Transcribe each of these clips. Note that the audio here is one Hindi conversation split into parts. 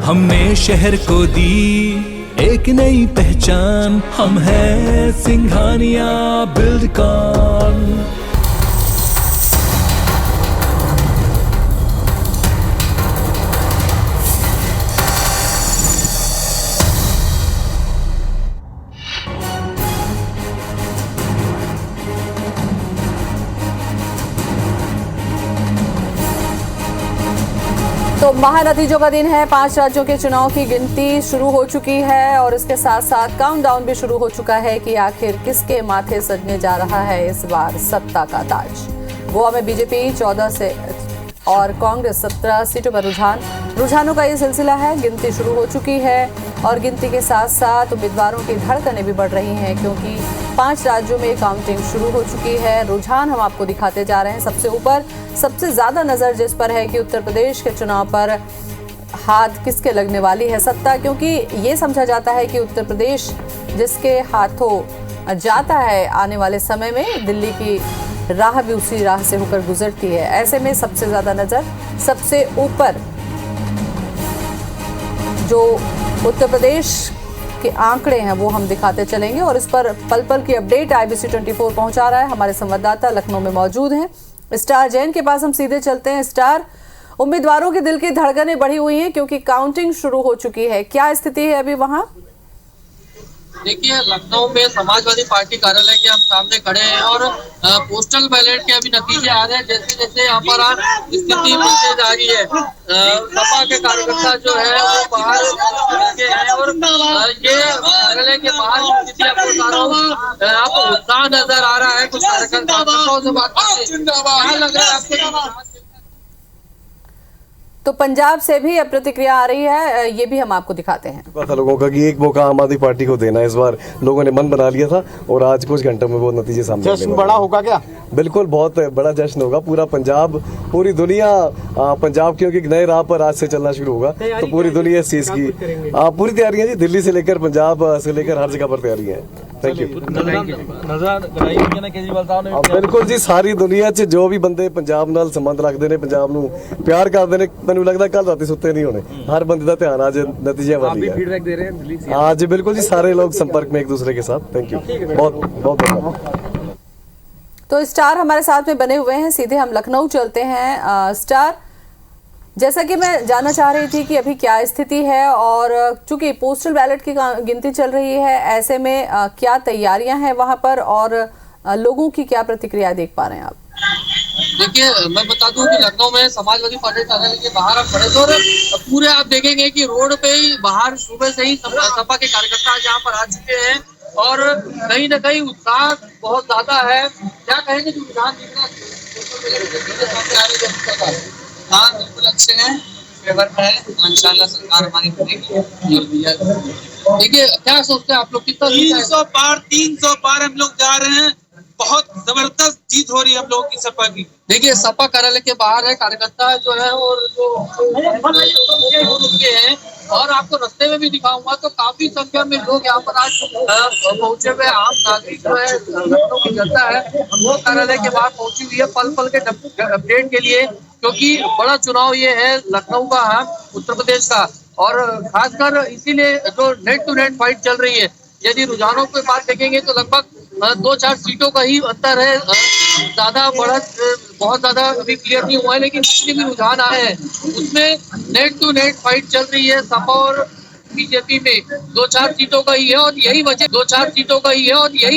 हमने शहर को दी एक नई पहचान, हम हैं सिंघानिया बिल्डकॉन। तो महानतीजों का दिन है। 5 राज्यों के चुनाव की गिनती शुरू हो चुकी है और इसके साथ साथ काउंटडाउन भी शुरू हो चुका है कि आखिर किसके माथे सजने जा रहा है इस बार सत्ता का ताज। गोवा में बीजेपी 14 से और कांग्रेस 17 सीटों पर रुझानों का ये सिलसिला है। गिनती शुरू हो चुकी है और गिनती के साथ साथ उम्मीदवारों की धड़कनें भी बढ़ रही हैं क्योंकि 5 राज्यों में काउंटिंग शुरू हो चुकी है। रुझान हम आपको दिखाते जा रहे हैं। सबसे ऊपर सबसे ज्यादा नजर जिस पर है कि उत्तर प्रदेश के चुनाव पर हाथ किसके लगने वाली है सत्ता, क्योंकि ये समझा जाता है कि उत्तर प्रदेश जिसके हाथों जाता है आने वाले समय में दिल्ली की राह भी उसी राह से होकर गुजरती है। ऐसे में सबसे ज्यादा नजर सबसे ऊपर जो उत्तर प्रदेश के आंकड़े हैं वो हम दिखाते चलेंगे और इस पर पल पल की अपडेट IBC 24 पहुंचा रहा है। हमारे संवाददाता लखनऊ में मौजूद हैं स्टार जैन के पास हम सीधे चलते हैं। स्टार, उम्मीदवारों के दिल की धड़कनें बढ़ी हुई हैं क्योंकि काउंटिंग शुरू हो चुकी है, क्या स्थिति है अभी वहां? देखिए, लखनऊ में समाजवादी पार्टी कार्यालय के हम सामने खड़े हैं और पोस्टल बैलेट के अभी नतीजे आ रहे हैं। जैसे जैसे यहाँ पर स्थिति मिलते जा रही है, सपा के कार्यकर्ता जो है वो बाहर के हैं और ये कार्यालय के बाहर स्थिति आपको बता रहा हूँ। आपको उत्साह नजर आ रहा है, कुछ कार्यकर्ताओं से बात करते हैं, क्या लग रहा है आपको? तो पंजाब से भी अब प्रतिक्रिया आ रही है, ये भी हम आपको दिखाते हैं। पता लोगों का कि एक मौका आम आदमी पार्टी को देना है, इस बार लोगों ने मन बना लिया था और आज कुछ घंटों में वो नतीजे सामने। जश्न बड़ा होगा क्या? बिल्कुल, बहुत बड़ा जश्न होगा। पूरा पंजाब, पूरी दुनिया पंजाब क्योंकि नए राह पर आज से चलना शुरू होगा तो पूरी दुनिया इस चीज की पूरी तैयारियां जी, दिल्ली से लेकर पंजाब से लेकर हर जगह पर तैयारियां हैं। Thank you. बिल्कुल जी, सारी दुनिया च जो भी बंदे पंजाब नाल संबंध रखते हैं, पंजाब नूं प्यार करते हैं, मैनूं लगदा कल राती सुत्ते नहीं होने। हर बंदे का ध्यान आज नतीजे वाली है। आज बिल्कुल जी, सारे लोग संपर्क में एक दूसरे के साथ। थैंक यू, बहुत बहुत धन्यवाद। तो स्टार हमारे साथ में बने हुए हैं, सीधे हम लखनऊ चलते हैं। स्टार, जैसा कि मैं जानना चाह रही थी कि अभी क्या स्थिति है और चूंकि पोस्टल बैलेट की गिनती चल रही है, ऐसे में क्या तैयारियां हैं वहां पर और लोगों की क्या प्रतिक्रिया देख पा रहे हैं आप? देखिए, मैं बता दूं कि लखनऊ में समाजवादी पार्टी कार्यालय के बाहर आप खड़े थे और पूरे आप देखेंगे कि रोड पे ही बाहर सुबह से ही सपा के कार्यकर्ता यहाँ पर आ चुके हैं और कहीं न कहीं उत्साह बहुत ज्यादा है। क्या कहेंगे जो रुझान दिख रहा है? हाँ, बिल्कुल अच्छे हैं, फेवर में है, इंशाल्लाह सरकार हमारी बनेगी। देखिए, क्या सोचते हैं आप लोग? कितना 300 पार हम लोग जा रहे हैं। बहुत जबरदस्त जीत हो रही है हम लोगों की सपा की। देखिए, सपा कार्यालय के बाहर है, कार्यकर्ता जो है और जो रुके हैं और आपको रास्ते में भी दिखाऊंगा तो काफी संख्या में लोग यहाँ पर आज पहुंचे हुए। आम नागरिक जो है, लखनऊ की जनता है, वो कार्यालय के बाहर पहुंची हुई है पल पल के अपडेट के लिए, क्योंकि बड़ा चुनाव ये है लखनऊ का, उत्तर प्रदेश का, और खासकर इसीलिए जो नेट टू नेट फाइट चल रही है। यदि रुझानों के बात देखेंगे तो लगभग 2-4 सीटों का ही अंतर है, ज्यादा बढ़त बहुत ज्यादा अभी क्लियर नहीं हुआ है, लेकिन जितने भी रुझान आए हैं उसमें नेट टू नेट फाइट चल रही है। सपा और बीजेपी में 2-4 सीटों का ही है और यही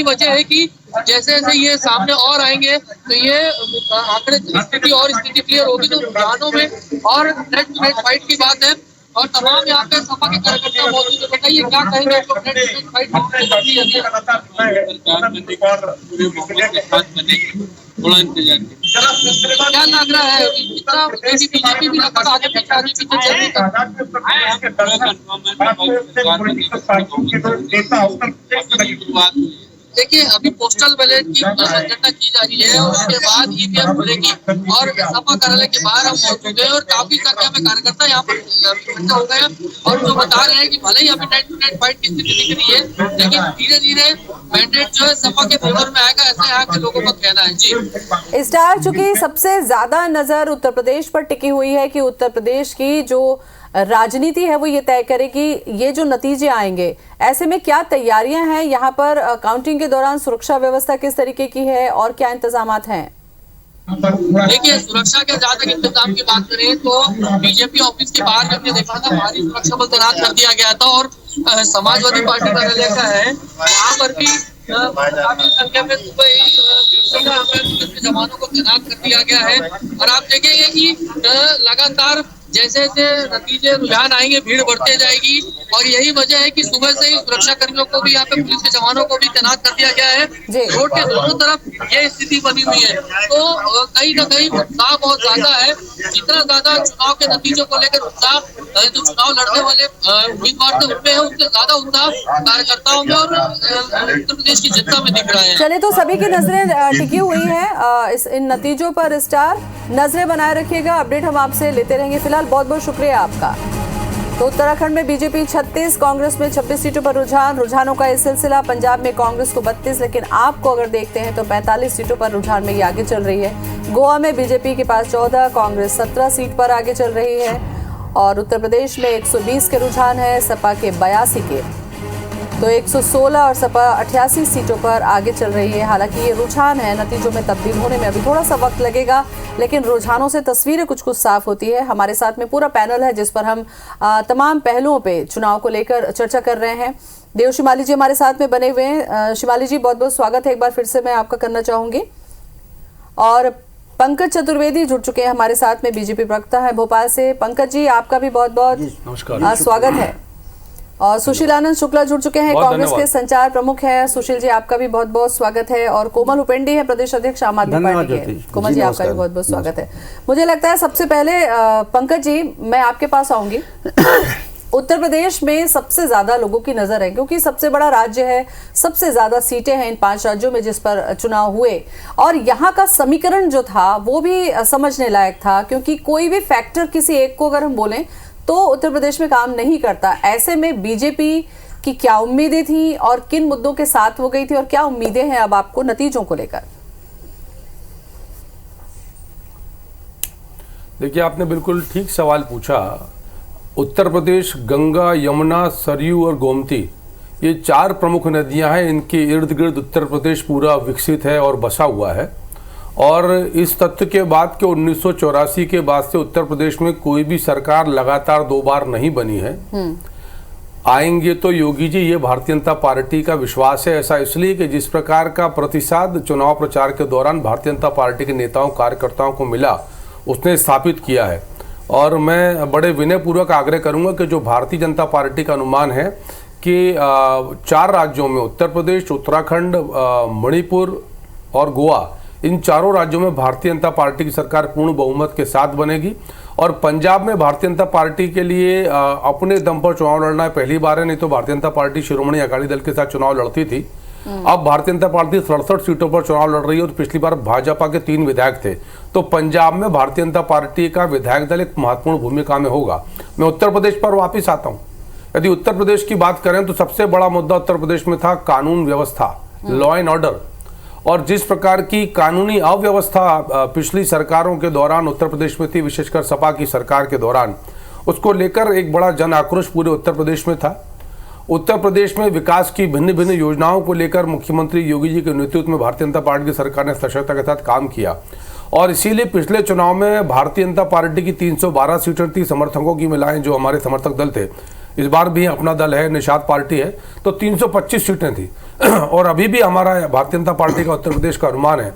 वजह है कि जैसे जैसे ये सामने और आएंगे तो ये आंकड़े स्थिति क्लियर होगी। तो रुझानों में और नेट टू नेट फाइट की बात है और तमाम यहाँ पे सपा के कार्यकर्ता मौजूद है। बताइए, क्या कहेंगे आप लोग? नेट टू नेट फाइट थोड़ा इंतजार क्या लग रहा है? इतना बीजेपी भी लगभग आगे पीछे चल रही है। देखिए, अभी पोस्टल बैलेट की जनगणना की जा रही है और उसके बाद ईवीएम खुलेगी और सपा कार्यालय के बाहर हम मौजूद हैं और काफी संख्या में कार्यकर्ता यहाँ पर इकट्ठा हो गए हैं और जो बता रहे हैं कि भले ही अभी नेट टू नेट फाइट की स्थिति दिख रही है, लेकिन धीरे धीरे मैंडेट जो है सपा के फेवर में आएगा, ऐसा यहाँ के लोगों का कहना है जी। स्टार, चूंकि सबसे ज्यादा नजर उत्तर प्रदेश पर टिकी हुई है कि उत्तर प्रदेश की जो राजनीति है वो ये तय करे कि ये जो नतीजे आएंगे, ऐसे में क्या तैयारियां हैं यहाँ पर? काउंटिंग के दौरान सुरक्षा व्यवस्था किस तरीके की है और क्या इंतजामात हैं? देखिए, सुरक्षा के जहाँ तक इंतजाम की बात करें तो बीजेपी ऑफिस के बाहर हमने देखा था भारी सुरक्षा बल तैनात कर दिया गया था, और समाजवादी पार्टी का इलाका है वहाँ पर भी काफी संख्या में सुबह ही पुलिस के जवानों को तैनात कर दिया गया है। और आप देखेंगे कि लगातार जैसे जैसे नतीजे रुझान आएंगे भीड़ बढ़ते जाएगी, और यही वजह है कि सुबह से ही सुरक्षा कर्मियों को भी यहाँ पे पुलिस के जवानों को भी तैनात कर दिया गया है। रोड के दोनों तरफ ये स्थिति बनी हुई है, तो कहीं ना कहीं उत्साह बहुत ज्यादा है। जितना ज्यादा चुनाव के नतीजों को लेकर उत्साह जो चुनाव लड़ने वाले उम्मीदवार थे उनमें है, उससे ज्यादा उत्साह कार्यकर्ताओं में और उत्तर प्रदेश की जनता में दिख रहा है। चले, तो सभी की नजरें टिकी हुई है इन नतीजों पर। स्टार, नजरें बनाए रखिएगा, अपडेट हम आपसे लेते रहेंगे। फिलहाल बहुत बहुत शुक्रिया आपका। तो उत्तराखंड में बीजेपी 36, कांग्रेस में 26 सीटों पर रुझानों का ये सिलसिला। पंजाब में कांग्रेस को 32, लेकिन आपको अगर देखते हैं तो 45 सीटों पर रुझान में ये आगे चल रही है। गोवा में बीजेपी के पास 14, कांग्रेस 17 सीट पर आगे चल रही है, और उत्तर प्रदेश में 120 के रुझान है, सपा के 82 के, तो 116 और सपा 88 सीटों पर आगे चल रही है। हालांकि ये रुझान है, नतीजों में तब्दील होने में अभी थोड़ा सा वक्त लगेगा, लेकिन रुझानों से तस्वीरें कुछ कुछ साफ होती है। हमारे साथ में पूरा पैनल है जिस पर हम तमाम पहलुओं पे चुनाव को लेकर चर्चा कर रहे हैं। देव शिमाली जी हमारे साथ में बने हुए हैं। शिमाली जी, बहुत बहुत स्वागत है, एक बार फिर से मैं आपका करना चाहूंगी। और पंकज चतुर्वेदी जुड़ चुके हैं हमारे साथ में, बीजेपी प्रवक्ता है भोपाल से। पंकज जी, आपका भी बहुत बहुत स्वागत है। और सुशील आनंद शुक्ला जुड़ चुके हैं, कांग्रेस के संचार प्रमुख हैं। सुशील जी, आपका भी बहुत बहुत स्वागत है। और कोमल हुपेंडी है, प्रदेश अध्यक्ष आम आदमी पार्टी के। कोमल जी, आपका भी बहुत बहुत स्वागत है। मुझे लगता है सबसे पहले पंकज जी, मैं आपके पास आऊंगी। उत्तर प्रदेश में सबसे ज्यादा लोगों की नजर है, क्योंकि सबसे बड़ा राज्य है, सबसे ज्यादा सीटें हैं इन 5 राज्यों में जिस पर चुनाव हुए, और यहाँ का समीकरण जो था वो भी समझने लायक था, क्योंकि कोई भी फैक्टर किसी एक को अगर हम बोलें तो उत्तर प्रदेश में काम नहीं करता। ऐसे में बीजेपी की क्या उम्मीदें थी और किन मुद्दों के साथ वो गई थी, और क्या उम्मीदें हैं अब आपको नतीजों को लेकर? देखिए, आपने बिल्कुल ठीक सवाल पूछा। उत्तर प्रदेश गंगा, यमुना, सरयू और गोमती, ये 4 प्रमुख नदियां हैं। इनके इर्द गिर्द उत्तर प्रदेश पूरा विकसित है और बसा हुआ है। और इस तथ्य के बाद कि 1984 के बाद से उत्तर प्रदेश में कोई भी सरकार लगातार 2 बार नहीं बनी है। आएंगे तो योगी जी, ये भारतीय जनता पार्टी का विश्वास है। ऐसा इसलिए कि जिस प्रकार का प्रतिसाद चुनाव प्रचार के दौरान भारतीय जनता पार्टी के नेताओं कार्यकर्ताओं को मिला, उसने स्थापित किया है। और मैं बड़े विनयपूर्वक आग्रह करूंगा कि जो भारतीय जनता पार्टी का अनुमान है कि 4 राज्यों में, उत्तर प्रदेश, उत्तराखंड, मणिपुर और गोवा, इन 4 राज्यों में भारतीय जनता पार्टी की सरकार पूर्ण बहुमत के साथ बनेगी। और पंजाब में भारतीय जनता पार्टी के लिए अपने दम पर चुनाव लड़ना पहली बार है, नहीं तो भारतीय जनता पार्टी शिरोमणि अकाली दल के साथ चुनाव लड़ती थी। अब भारतीय जनता पार्टी 67 सीटों पर चुनाव लड़ रही है, और पिछली बार भाजपा के 3 विधायक थे। तो पंजाब में भारतीय जनता पार्टी का विधायक दल एक महत्वपूर्ण भूमिका में होगा। मैं उत्तर प्रदेश पर वापिस आता हूँ। यदि उत्तर प्रदेश की बात करें तो सबसे बड़ा मुद्दा उत्तर प्रदेश में था कानून व्यवस्था, लॉ एंड ऑर्डर। और जिस प्रकार की कानूनी अव्यवस्था पिछली सरकारों के दौरान उत्तर प्रदेश में थी, विशेषकर सपा की सरकार के दौरान, उसको लेकर एक बड़ा जन आक्रोश पूरे उत्तर प्रदेश में था। उत्तर प्रदेश में विकास की भिन्न भिन्न योजनाओं को लेकर मुख्यमंत्री योगी जी के नेतृत्व में भारतीय जनता पार्टी की सरकार ने सशक्तता के साथ काम किया, और इसीलिए पिछले चुनाव में भारतीय जनता पार्टी की 312 सीटें थी समर्थकों की मिलाएं जो हमारे समर्थक दल थे। इस बार भी अपना दल है, निषाद पार्टी है, तो 325 सीटें थी। और अभी भी हमारा भारतीय जनता पार्टी का उत्तर प्रदेश का अनुमान है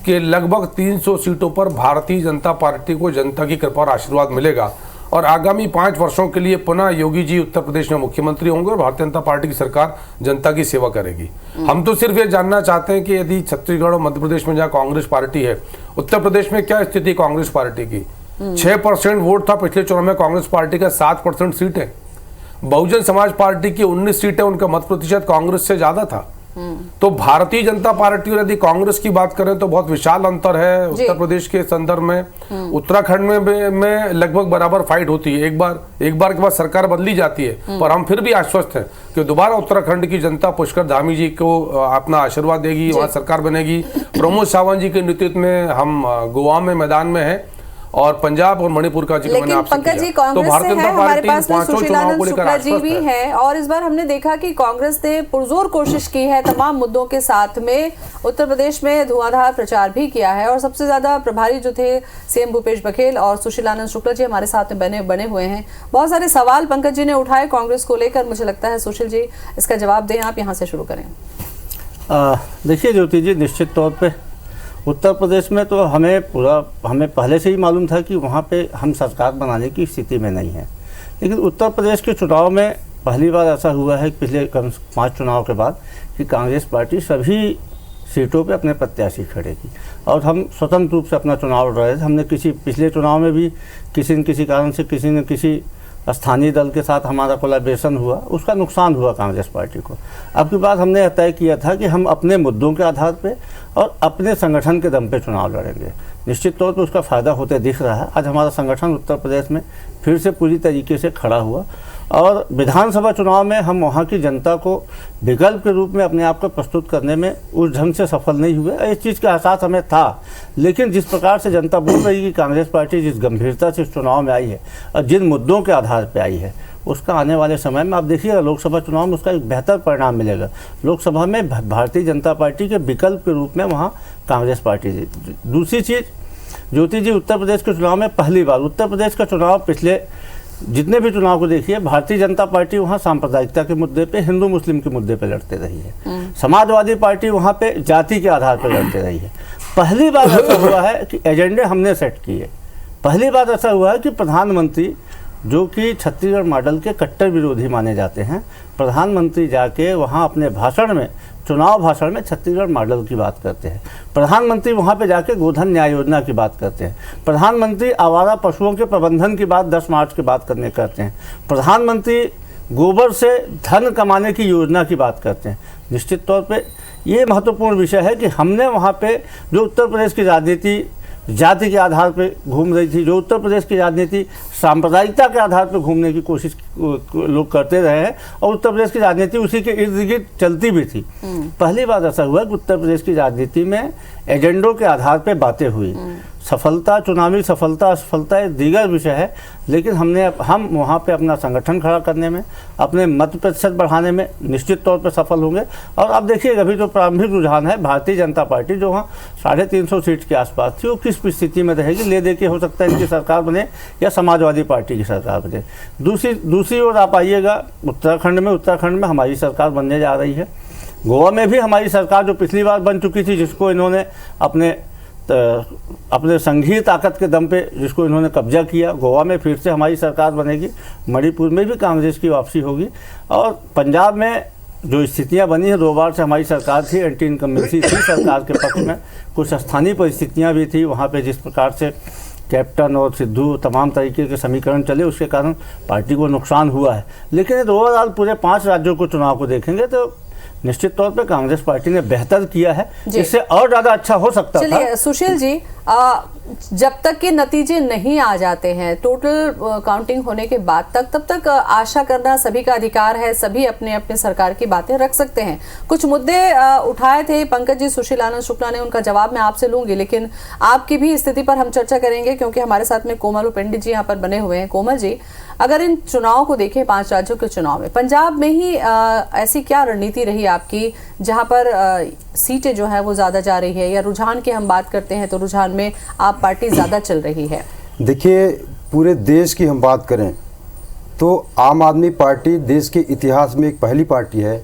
कि लगभग 300 सीटों पर भारतीय जनता पार्टी को जनता की कृपा और आशीर्वाद मिलेगा, और आगामी 5 वर्षों के लिए पुनः योगी जी उत्तर प्रदेश में मुख्यमंत्री होंगे और भारतीय जनता पार्टी की सरकार जनता की सेवा करेगी। हम तो सिर्फ ये जानना चाहते हैं कि यदि छत्तीसगढ़ और मध्य प्रदेश में जहाँ कांग्रेस पार्टी है, उत्तर प्रदेश में क्या स्थिति कांग्रेस पार्टी की? 6% वोट था पिछले चुनाव में कांग्रेस पार्टी का, 7% सीटें। बहुजन समाज पार्टी की 19 सीटें, उनका मत प्रतिशत कांग्रेस से ज्यादा था। तो भारतीय जनता पार्टी और यदि कांग्रेस की बात करें तो बहुत विशाल अंतर है उत्तर प्रदेश के संदर्भ में। उत्तराखंड में लगभग बराबर फाइट होती है, एक बार के बाद सरकार बदली जाती है, पर हम फिर भी आश्वस्त हैं कि दोबारा उत्तराखंड की जनता पुष्कर धामी जी को अपना आशीर्वाद देगी, वहां सरकार बनेगी। प्रमोद सावंत जी के नेतृत्व में हम गोवा में मैदान में हैं और पंजाब और मणिपुर का जिक्र मैंने आपसे किया। पंकज जी, कांग्रेस से है, हमारे पास में सुशीलानंद शुक्ला जी भी हैं और इस बार हमने देखा कि कांग्रेस ने पुरजोर कोशिश की है तमाम मुद्दों के साथ में उत्तर प्रदेश में धुआंधार प्रचार भी किया है और सबसे ज्यादा प्रभारी जो थे सीएम भूपेश बघेल और सुशीलानंद शुक्ला जी हमारे साथ में बने हुए हैं। बहुत सारे सवाल पंकज जी ने उठाए कांग्रेस को लेकर, मुझे लगता है सुशील जी इसका जवाब दें, आप यहाँ से शुरू करें। देखिए ज्योति जी, निश्चित तौर पे उत्तर प्रदेश में तो हमें पहले से ही मालूम था कि वहाँ पे हम सरकार बनाने की स्थिति में नहीं है, लेकिन उत्तर प्रदेश के चुनाव में पहली बार ऐसा हुआ है पिछले 5 चुनाव के बाद कि कांग्रेस पार्टी सभी सीटों पे अपने प्रत्याशी खड़े की और हम स्वतंत्र रूप से अपना चुनाव लड़ रहे थे। हमने पिछले चुनाव में भी किसी न किसी कारण से किसी न किसी स्थानीय दल के साथ हमारा कोलैबोरेशन हुआ, उसका नुकसान हुआ कांग्रेस पार्टी को। अब की बात हमने यह तय किया था कि हम अपने मुद्दों के आधार पे और अपने संगठन के दम पे चुनाव लड़ेंगे। निश्चित तौर पे उसका फ़ायदा होते दिख रहा है। आज हमारा संगठन उत्तर प्रदेश में फिर से पूरी तरीके से खड़ा हुआ और विधानसभा चुनाव में हम वहाँ की जनता को विकल्प के रूप में अपने आप को प्रस्तुत करने में उस ढंग से सफल नहीं हुए। इस चीज़ का एहसास हमें था, लेकिन जिस प्रकार से जनता बोल रही है कि कांग्रेस पार्टी जिस गंभीरता से इस चुनाव में आई है और जिन मुद्दों के आधार पर आई है, उसका आने वाले समय में आप देखिएगा लोकसभा चुनाव में उसका एक बेहतर परिणाम मिलेगा। लोकसभा में भारतीय जनता पार्टी के विकल्प के रूप में वहाँ कांग्रेस पार्टी। दूसरी चीज़ ज्योति जी, उत्तर प्रदेश के चुनाव में पहली बार उत्तर प्रदेश का चुनाव, पिछले जितने भी चुनाव को देखिए, भारतीय जनता पार्टी वहाँ सांप्रदायिकता के मुद्दे पे, हिंदू मुस्लिम के मुद्दे पे लड़ते रही है। समाजवादी पार्टी वहाँ पे जाति के आधार पर लड़ते रही है। पहली बार ऐसा हुआ है कि एजेंडे हमने सेट किए। पहली बार ऐसा हुआ है कि प्रधानमंत्री, जो कि छत्तीसगढ़ मॉडल के कट्टर विरोधी माने जाते हैं, प्रधानमंत्री जाके वहाँ अपने भाषण में, चुनाव भाषण में छत्तीसगढ़ मॉडल की बात करते हैं। प्रधानमंत्री वहाँ पे जाके गोधन न्याय योजना की बात करते हैं। प्रधानमंत्री आवारा पशुओं के प्रबंधन की बात 10 मार्च के बाद करते हैं। प्रधानमंत्री गोबर से धन कमाने की योजना की बात करते हैं। निश्चित तौर पे ये महत्वपूर्ण विषय है कि हमने वहाँ पे जो उत्तर प्रदेश की राजनीति जाति के आधार पे घूम रही थी, जो उत्तर प्रदेश की राजनीति सांप्रदायिकता के आधार पे घूमने की कोशिश लोग करते रहे हैं और उत्तर प्रदेश की राजनीति उसी के इर्द गिर्द चलती भी थी। पहली बार ऐसा हुआ कि उत्तर प्रदेश की राजनीति में एजेंडों के आधार पे बातें हुई। सफलता, चुनावी सफलता असफलता एक दीगर विषय है, लेकिन हम वहाँ पे अपना संगठन खड़ा करने में, अपने मत प्रतिशत बढ़ाने में निश्चित तौर पे सफल होंगे। और अब देखिए, अभी जो प्रारंभिक रुझान है, भारतीय जनता पार्टी जो वहाँ 350 सीट के आसपास थी, वो किस स्थिति में रहेगी, ले दे के हो सकता है इनकी सरकार बने या समाजवादी पार्टी की सरकार बने। दूसरी ओर आप आइएगा उत्तराखंड में हमारी सरकार बनने जा रही है। गोवा में भी हमारी सरकार जो पिछली बार बन चुकी थी, जिसको इन्होंने अपने संघीय ताकत के दम पे जिसको इन्होंने कब्जा किया, गोवा में फिर से हमारी सरकार बनेगी। मणिपुर में भी कांग्रेस की वापसी होगी और पंजाब में जो स्थितियां बनी है, 2 बार से हमारी सरकार थी, एंटी इनकम्बेंसी थी सरकार के पक्ष में। कुछ स्थानीय परिस्थितियां भी थी वहाँ पे, जिस प्रकार से कैप्टन और सिद्धू तमाम तरीके के समीकरण चले, उसके कारण पार्टी को नुकसान हुआ है। लेकिन ओवरऑल पूरे 5 राज्यों को चुनाव को देखेंगे तो निश्चित तौर पे कांग्रेस पार्टी ने बेहतर किया है, इससे और ज्यादा अच्छा हो सकता था। चलिए सुशील जी, जब तक के नतीजे नहीं आ जाते हैं टोटल काउंटिंग होने के बाद तब तक आशा करना सभी का अधिकार है, सभी अपने अपने सरकार की बातें रख सकते हैं। कुछ मुद्दे उठाए थे पंकज जी, सुशीलानंद शुक्ला ने, उनका जवाब मैं आपसे लूंगी, लेकिन आपकी भी स्थिति पर हम चर्चा करेंगे क्योंकि हमारे साथ में कोमल उपेंडी जी यहाँ पर बने हुए हैं। कोमल जी, अगर इन चुनाव को देखें, 5 राज्यों के चुनाव में पंजाब में ही ऐसी क्या रणनीति रही आपकी जहां पर सीटें जो है वो ज्यादा जा रही है, या रुझान की हम बात करते हैं तो रुझान में आप पार्टी ज्यादा चल रही है? देखिए, पूरे देश की हम बात करें तो आम आदमी पार्टी देश के इतिहास में एक पहली पार्टी है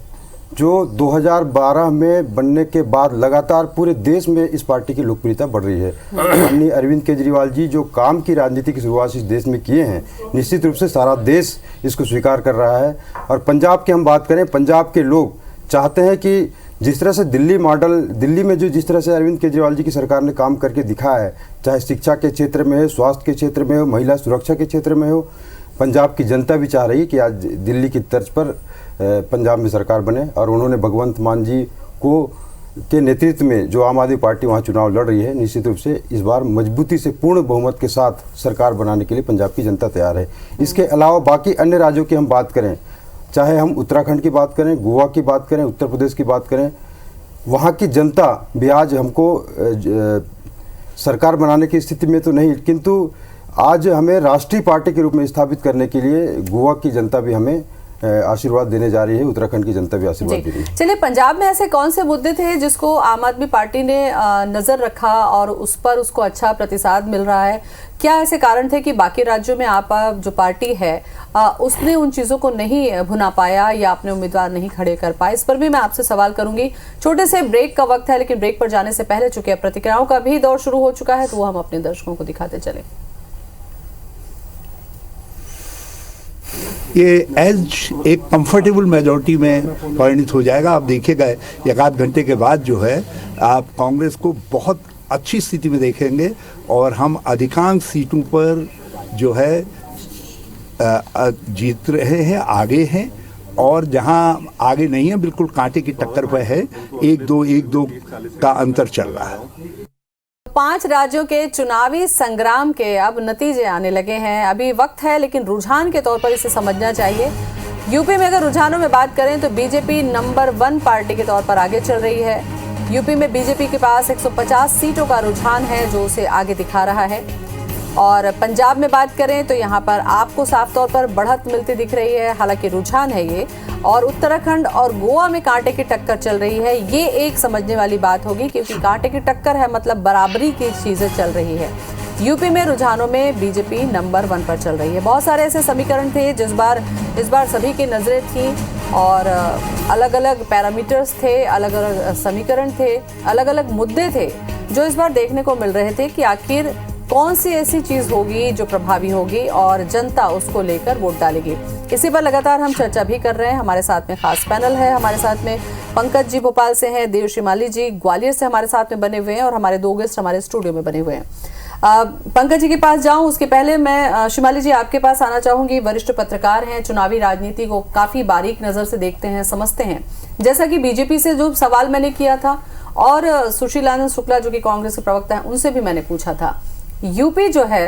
जो 2012 में बनने के बाद लगातार पूरे देश में इस पार्टी की लोकप्रियता बढ़ रही है। माननीय अरविंद केजरीवाल जी जो काम की राजनीति की शुरुआत इस देश में किए हैं, निश्चित रूप से सारा देश इसको स्वीकार कर रहा है। और पंजाब की हम बात करें, पंजाब के लोग चाहते हैं कि जिस तरह से दिल्ली में जिस तरह से अरविंद केजरीवाल जी की सरकार ने काम करके दिखाया है, चाहे शिक्षा के क्षेत्र में हो, स्वास्थ्य के क्षेत्र में हो, महिला सुरक्षा के क्षेत्र में हो, पंजाब की जनता भी चाह रही है कि आज दिल्ली की तर्ज पर पंजाब में सरकार बने। और उन्होंने भगवंत मान जी के नेतृत्व में जो आम आदमी पार्टी वहाँ चुनाव लड़ रही है, निश्चित रूप से इस बार मजबूती से पूर्ण बहुमत के साथ सरकार बनाने के लिए पंजाब की जनता तैयार है। इसके अलावा बाकी अन्य राज्यों की हम बात करें, चाहे हम उत्तराखंड की बात करें, गोवा की बात करें, उत्तर प्रदेश की बात करें, वहाँ की जनता भी आज हमको सरकार बनाने की स्थिति में तो नहीं, किंतु आज हमें राष्ट्रीय पार्टी के रूप में स्थापित करने के लिए गोवा की जनता भी हमें आशीर्वाद देने जा रही है, उत्तराखंड की जनता भी आशीर्वाद दे रही है। चलिए, पंजाब में ऐसे कौन से मुद्दे थे जिसको आम आदमी पार्टी ने नजर रखा और उस पर उसको अच्छा प्रतिसाद मिल रहा है? क्या ऐसे कारण थे कि बाकी राज्यों में आप जो पार्टी है उसने उन चीजों को नहीं भुना पाया या अपने उम्मीदवार नहीं खड़े कर पाए? इस पर भी मैं आपसे सवाल करूंगी। छोटे से ब्रेक का वक्त है, लेकिन ब्रेक पर जाने से पहले चूंकि प्रतिक्रियाओं का भी दौर शुरू हो चुका है तो वो हम अपने दर्शकों को दिखाते चले। ये एज एक कंफर्टेबल मेजॉरिटी में परिणित हो जाएगा। आप देखिएगा एक आध घंटे के बाद जो है आप कांग्रेस को बहुत अच्छी स्थिति में देखेंगे और हम अधिकांश सीटों पर जो है जीत रहे हैं, आगे हैं, और जहां आगे नहीं है बिल्कुल कांटे की टक्कर पर है, एक दो का अंतर चल रहा है। 5 राज्यों के चुनावी संग्राम के अब नतीजे आने लगे हैं। अभी वक्त है, लेकिन रुझान के तौर पर इसे समझना चाहिए। यूपी में अगर रुझानों में बात करें तो बीजेपी नंबर 1 पार्टी के तौर पर आगे चल रही है। यूपी में बीजेपी के पास 150 सीटों का रुझान है जो उसे आगे दिखा रहा है। और पंजाब में बात करें तो यहाँ पर आपको साफ तौर पर बढ़त मिलती दिख रही है, हालांकि रुझान है ये। और उत्तराखंड और गोवा में कांटे की टक्कर चल रही है। ये एक समझने वाली बात होगी, क्योंकि कांटे की टक्कर है मतलब बराबरी की चीजें चल रही है। यूपी में रुझानों में बीजेपी नंबर 1 पर चल रही है। बहुत सारे ऐसे समीकरण थे इस बार सभी की नजरें थी और अलग अलग पैरामीटर्स थे, अलग अलग समीकरण थे, अलग अलग मुद्दे थे जो इस बार देखने को मिल रहे थे कि आखिर कौन सी ऐसी चीज होगी जो प्रभावी होगी और जनता उसको लेकर वोट डालेगी। इसी पर लगातार हम चर्चा भी कर रहे हैं। हमारे साथ में खास पैनल है। हमारे साथ में पंकज जी भोपाल से हैं, देव शिमाली जी ग्वालियर से हमारे साथ में बने हुए हैं और हमारे 2 गेस्ट हमारे स्टूडियो में बने हुए हैं। पंकज जी के पास जाऊं उसके पहले मैं शिमाली जी आपके पास आना चाहूंगी। वरिष्ठ पत्रकार हैं, चुनावी राजनीति को काफी बारीक नजर से देखते हैं, समझते हैं। जैसा कि बीजेपी से जो सवाल मैंने किया था और सुशीलानंद शुक्ला जो कि कांग्रेस के प्रवक्ता हैं उनसे भी मैंने पूछा था, यूपी जो है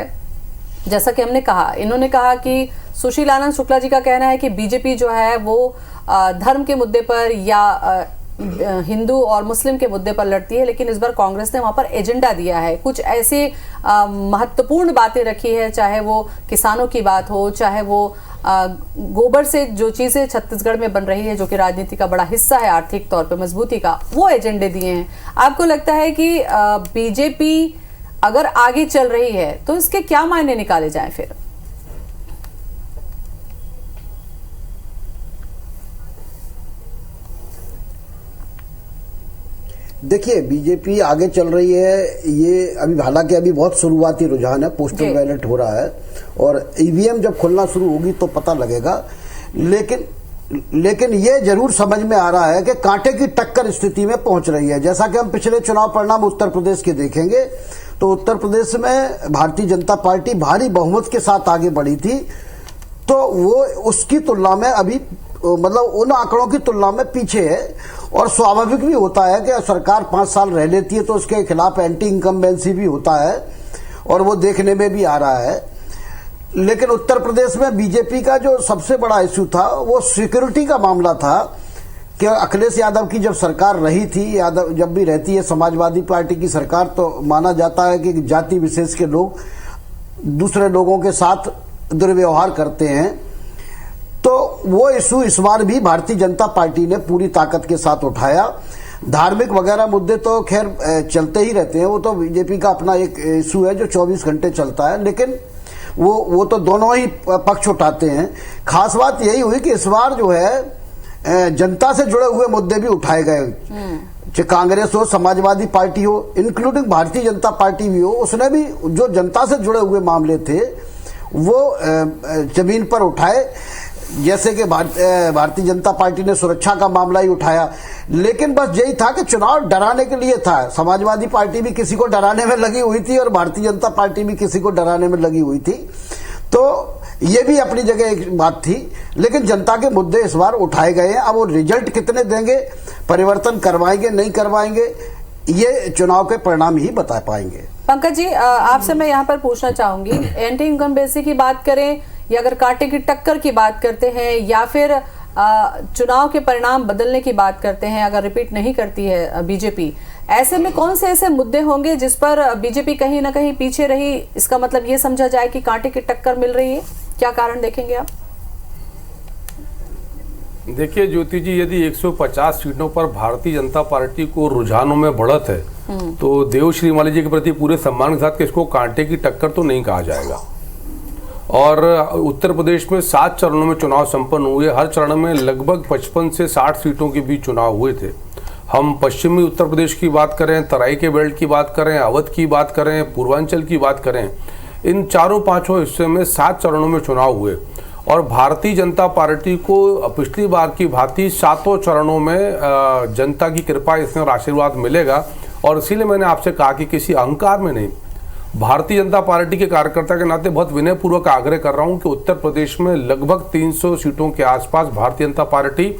जैसा कि हमने कहा, इन्होंने कहा कि सुशीलानंद शुक्ला जी का कहना है कि बीजेपी जो है वो धर्म के मुद्दे पर या हिंदू और मुस्लिम के मुद्दे पर लड़ती है, लेकिन इस बार कांग्रेस ने वहां पर एजेंडा दिया है, कुछ ऐसे महत्वपूर्ण बातें रखी है, चाहे वो किसानों की बात हो, चाहे वो गोबर से जो चीजें छत्तीसगढ़ में बन रही है जो कि राजनीति का बड़ा हिस्सा है आर्थिक तौर पे मजबूती का, वो एजेंडे दिए हैं। आपको लगता है कि बीजेपी अगर आगे चल रही है तो इसके क्या मायने निकाले जाएं फिर? देखिए, बीजेपी आगे चल रही है, ये अभी हालांकि अभी बहुत शुरुआती रुझान है, पोस्टल बैलेट हो रहा है और ईवीएम जब खुलना शुरू होगी तो पता लगेगा। लेकिन ये जरूर समझ में आ रहा है कि कांटे की टक्कर स्थिति में पहुंच रही है। जैसा कि हम पिछले चुनाव परिणाम उत्तर प्रदेश के देखेंगे तो उत्तर प्रदेश में भारतीय जनता पार्टी भारी बहुमत के साथ आगे बढ़ी थी, तो वो उसकी तुलना में अभी मतलब उन आंकड़ों की तुलना में पीछे है। और स्वाभाविक भी होता है कि सरकार 5 साल रह लेती है तो उसके खिलाफ एंटी इनकम्बेंसी भी होता है और वो देखने में भी आ रहा है। लेकिन उत्तर प्रदेश में बीजेपी का जो सबसे बड़ा इश्यू था वो सिक्योरिटी का मामला था कि अखिलेश यादव की जब सरकार रही थी, यादव जब भी रहती है समाजवादी पार्टी की सरकार, तो माना जाता है कि जाति विशेष के लोग दूसरे लोगों के साथ दुर्व्यवहार करते हैं। तो वो इशू इस बार भी भारतीय जनता पार्टी ने पूरी ताकत के साथ उठाया। धार्मिक वगैरह मुद्दे तो खैर चलते ही रहते हैं, वो तो बीजेपी का अपना एक इशू है जो 24 घंटे चलता है, लेकिन वो तो दोनों ही पक्ष उठाते हैं। खास बात यही हुई कि इस बार जो है जनता से जुड़े हुए मुद्दे भी उठाए गए, चाहे कांग्रेस हो, समाजवादी पार्टी हो, इंक्लूडिंग भारतीय जनता पार्टी भी हो, उसने भी जो जनता से जुड़े हुए मामले थे वो जमीन पर उठाए। जैसे कि भारतीय जनता पार्टी ने सुरक्षा का मामला ही उठाया, लेकिन बस यही था कि चुनाव डराने के लिए था। समाजवादी पार्टी भी किसी को डराने में लगी हुई थी और भारतीय जनता पार्टी भी किसी को डराने में लगी हुई थी। तो ये भी अपनी जगह एक बात थी, लेकिन जनता के मुद्दे इस बार उठाए गए हैं। अब वो रिजल्ट कितने देंगे, परिवर्तन करवाएंगे नहीं करवाएंगे, ये चुनाव के परिणाम ही बता पाएंगे। पंकज जी, आपसे मैं यहाँ पर पूछना चाहूंगी, एंटी इनकम्बेंसी की बात करें या अगर कांटे की टक्कर की बात करते हैं या फिर चुनाव के परिणाम बदलने की बात करते हैं, अगर रिपीट नहीं करती है बीजेपी, ऐसे में कौन से ऐसे मुद्दे होंगे जिस पर बीजेपी कहीं ना कहीं पीछे रही? इसका मतलब ये समझा जाए कि कांटे की टक्कर मिल रही है, क्या कारण देखेंगे आप? देखिए ज्योति जी, यदि 150 सीटों पर भारतीय जनता पार्टी को रुझानों में बढ़त है तो देवश्री माली जी के प्रति पूरे सम्मान के साथ कि इसको कांटे की टक्कर तो नहीं कहा जाएगा। और उत्तर प्रदेश में 7 चरणों में चुनाव संपन्न हुए, हर चरण में लगभग 55 से 60 सीटों के बीच चुनाव हुए थे। हम पश्चिमी उत्तर प्रदेश की बात करें, तराई के बेल्ट की बात करें, अवध की बात करें, पूर्वांचल की बात करें, इन चारों पांचों हिस्से में 7 चरणों में चुनाव हुए और भारतीय जनता पार्टी को पिछली बार की भांति 7 चरणों में जनता की कृपा इसमें और आशीर्वाद मिलेगा। और इसीलिए मैंने आपसे कहा कि किसी अहंकार में नहीं, भारतीय जनता पार्टी के कार्यकर्ता के नाते बहुत विनयपूर्वक आग्रह कर रहा हूं कि उत्तर प्रदेश में लगभग 300 सीटों के आसपास भारतीय जनता पार्टी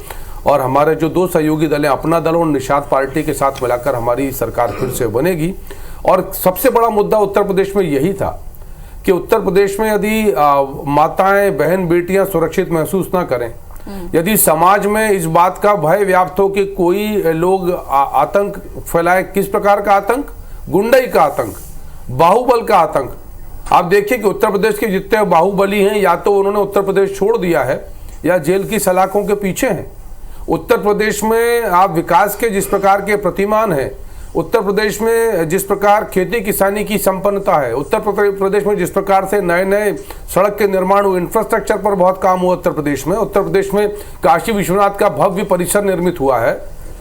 और हमारे जो 2 सहयोगी दल हैं, अपना दल और निषाद पार्टी के साथ मिलाकर हमारी सरकार फिर से बनेगी। और सबसे बड़ा मुद्दा उत्तर प्रदेश में यही था कि उत्तर प्रदेश में यदि माताएं, बहन, बेटियां सुरक्षित महसूस ना करें, यदि समाज में इस बात का भय व्याप्त हो कि कोई लोग आतंक फैलाए, किस प्रकार का आतंक? गुंडई का आतंक, बाहुबल का आतंक। आप देखिए कि उत्तर प्रदेश के जितने बाहुबली हैं या तो उन्होंने उत्तर प्रदेश छोड़ दिया है या जेल की सलाखों के पीछे हैं। उत्तर प्रदेश में आप विकास के जिस प्रकार के प्रतिमान हैं, उत्तर प्रदेश में जिस प्रकार खेती किसानी की संपन्नता है, उत्तर प्रदेश में जिस प्रकार से नए नए सड़क के निर्माण हुए, इंफ्रास्ट्रक्चर पर बहुत काम हुआ उत्तर प्रदेश में काशी विश्वनाथ का भव्य परिसर निर्मित हुआ है।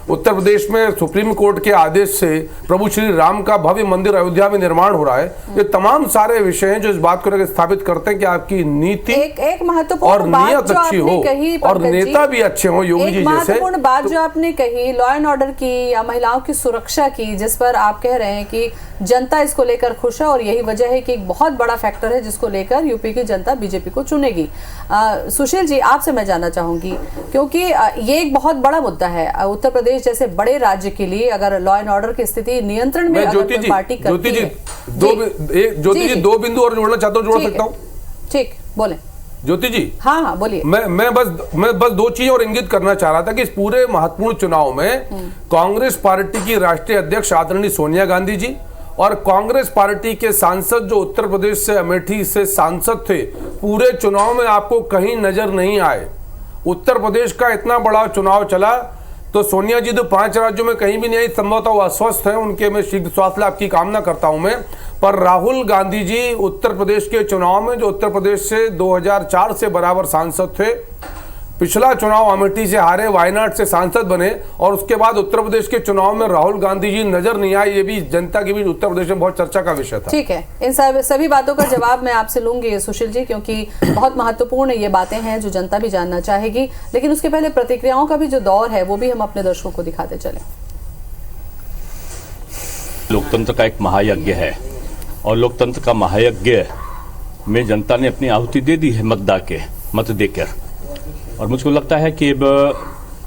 उत्तर प्रदेश में सुप्रीम कोर्ट के आदेश से प्रभु श्री राम का भव्य मंदिर अयोध्या में निर्माण हो रहा है। ये तमाम सारे विषय हैं जो इस बात को लेकर स्थापित करते हैं कि आपकी नीति एक महत्वपूर्ण और नीयत अच्छी हो और नेता भी अच्छे हो। योगी जी जैसे महत्वपूर्ण बात जो आपने कही लॉ एंड ऑर्डर की या महिलाओं की सुरक्षा की, जिस पर आप कह रहे हैं कि जनता इसको लेकर खुश है और यही वजह है कि एक बहुत बड़ा फैक्टर है जिसको लेकर यूपी की जनता बीजेपी को चुनेगी। सुशील जी, आपसे मैं जानना चाहूंगी, क्योंकि ये एक बहुत बड़ा मुद्दा है उत्तर प्रदेश जैसे बड़े राज्य के लिए, अगर लॉ एंड ऑर्डर की स्थिति नियंत्रण में अगर कोई पार्टी करती है। ज्योति जी 2 बिंदु और जोड़ना चाहता हूँ, जोड़ सकता हूँ? ठीक, बोले ज्योति जी। हाँ बोलिए। मैं बस 2 चीजें और इंगित करना चाह रहा था कि इस पूरे महत्वपूर्ण चुनाव में कांग्रेस पार्टी की राष्ट्रीय अध्यक्ष आदरणीय सोनिया गांधी जी और कांग्रेस पार्टी के सांसद जो उत्तर प्रदेश से अमेठी से सांसद थे, पूरे चुनाव में आपको कहीं नजर नहीं आए। उत्तर प्रदेश का इतना बड़ा चुनाव चला तो सोनिया जी तो 5 राज्यों में कहीं भी नहीं आई, संभवतः वो अस्वस्थ हैं, उनके मैं शीघ्र स्वास्थ्य लाभ की कामना करता हूं मैं। पर राहुल गांधी जी उत्तर प्रदेश के चुनाव में, जो उत्तर प्रदेश से 2004 से बराबर सांसद थे, पिछला चुनाव अमेठी से हारे, वायनाड से सांसद बने और उसके बाद उत्तर प्रदेश के चुनाव में राहुल गांधी जी नजर नहीं आए। ये भी जनता के बीच उत्तर प्रदेश में बहुत चर्चा का विषय था। ठीक है, इन सभी बातों का जवाब मैं आपसे लूंगी सुशील जी, क्योंकि बहुत महत्वपूर्ण ये बातें हैं जो जनता भी जानना चाहेगी। लेकिन उसके पहले प्रतिक्रियाओं का भी जो दौर है वो भी हम अपने दर्शकों को दिखाते चले। लोकतंत्र का एक महायज्ञ है और लोकतंत्र का महायज्ञ में जनता ने अपनी आहुति दे दी है मत देकर, और मुझको लगता है कि अब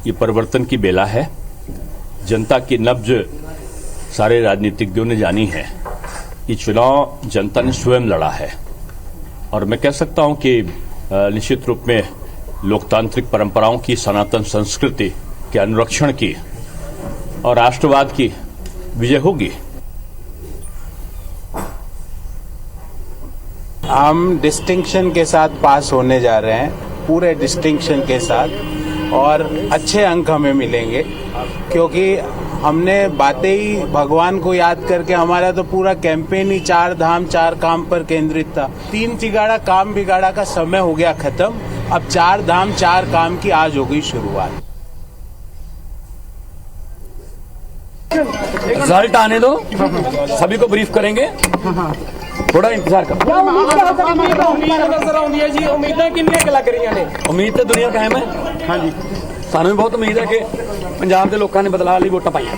ये परिवर्तन की बेला है। जनता की नब्ज सारे राजनीतिज्ञों ने जानी है। ये चुनाव जनता ने स्वयं लड़ा है और मैं कह सकता हूं कि निश्चित रूप में लोकतांत्रिक परंपराओं की, सनातन संस्कृति के अनुरक्षण की और राष्ट्रवाद की विजय होगी। हम डिस्टिंक्शन के साथ पास होने जा रहे हैं, पूरे डिस्टिंक्शन के साथ, और अच्छे अंक हमें मिलेंगे क्योंकि हमने बातें ही भगवान को याद करके, हमारा तो पूरा कैंपेन ही 4 धाम 4 काम पर केंद्रित था। 3 तिगाड़ा काम बिगाड़ा का समय हो गया खत्म, अब 4 धाम 4 काम की आज हो गई शुरुआत। रिजल्ट आने दो, सभी को ब्रीफ करेंगे, थोड़ा इंतजार करो। उम्मीद तो दुनिया कायम है। हाँ जी, सानू भी बहुत उम्मीद है कि पंजाब के लोगों ने बदलाव लिए वोटां पाईਆਂ।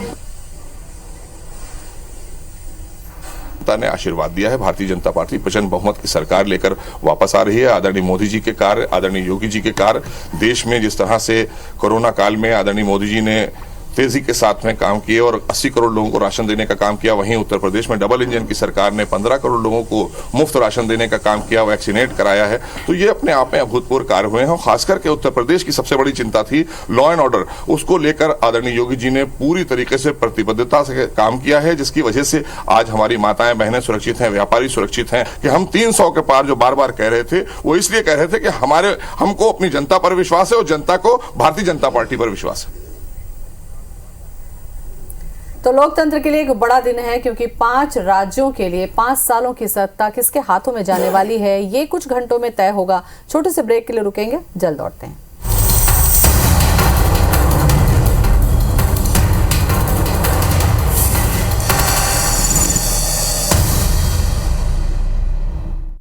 जनता ने आशीर्वाद दिया है। भारतीय जनता पार्टी प्रचंड बहुमत की सरकार लेकर वापस आ रही है। आदरणीय मोदी जी के कार्य, आदरणीय योगी जी के कार्य, देश में जिस तरह से कोरोना काल में आदरणीय मोदी जी ने तेजी के साथ में काम किए और 80 करोड़ लोगों को राशन देने का काम किया, वहीं उत्तर प्रदेश में डबल इंजन की सरकार ने 15 करोड़ लोगों को मुफ्त राशन देने का काम किया, वैक्सीनेट कराया है। तो ये अपने आप में अभूतपूर्व कार्य हुए हैं। और खास करके उत्तर प्रदेश की सबसे बड़ी चिंता थी लॉ एंड ऑर्डर, उसको लेकर आदरणीय योगी जी ने पूरी तरीके से प्रतिबद्धता से काम किया है, जिसकी वजह से आज हमारी माताएं बहनें सुरक्षित हैं, व्यापारी सुरक्षित हैं। कि हम 300 के पार जो बार बार कह रहे थे, वो इसलिए कह रहे थे कि हमको अपनी जनता पर विश्वास है और जनता को भारतीय जनता पार्टी पर विश्वास है। तो लोकतंत्र के लिए एक बड़ा दिन है, क्योंकि 5 राज्यों के लिए 5 सालों की सत्ता किसके हाथों में जाने वाली है, ये कुछ घंटों में तय होगा। छोटे से ब्रेक के लिए रुकेंगे, जल्द लौटते हैं।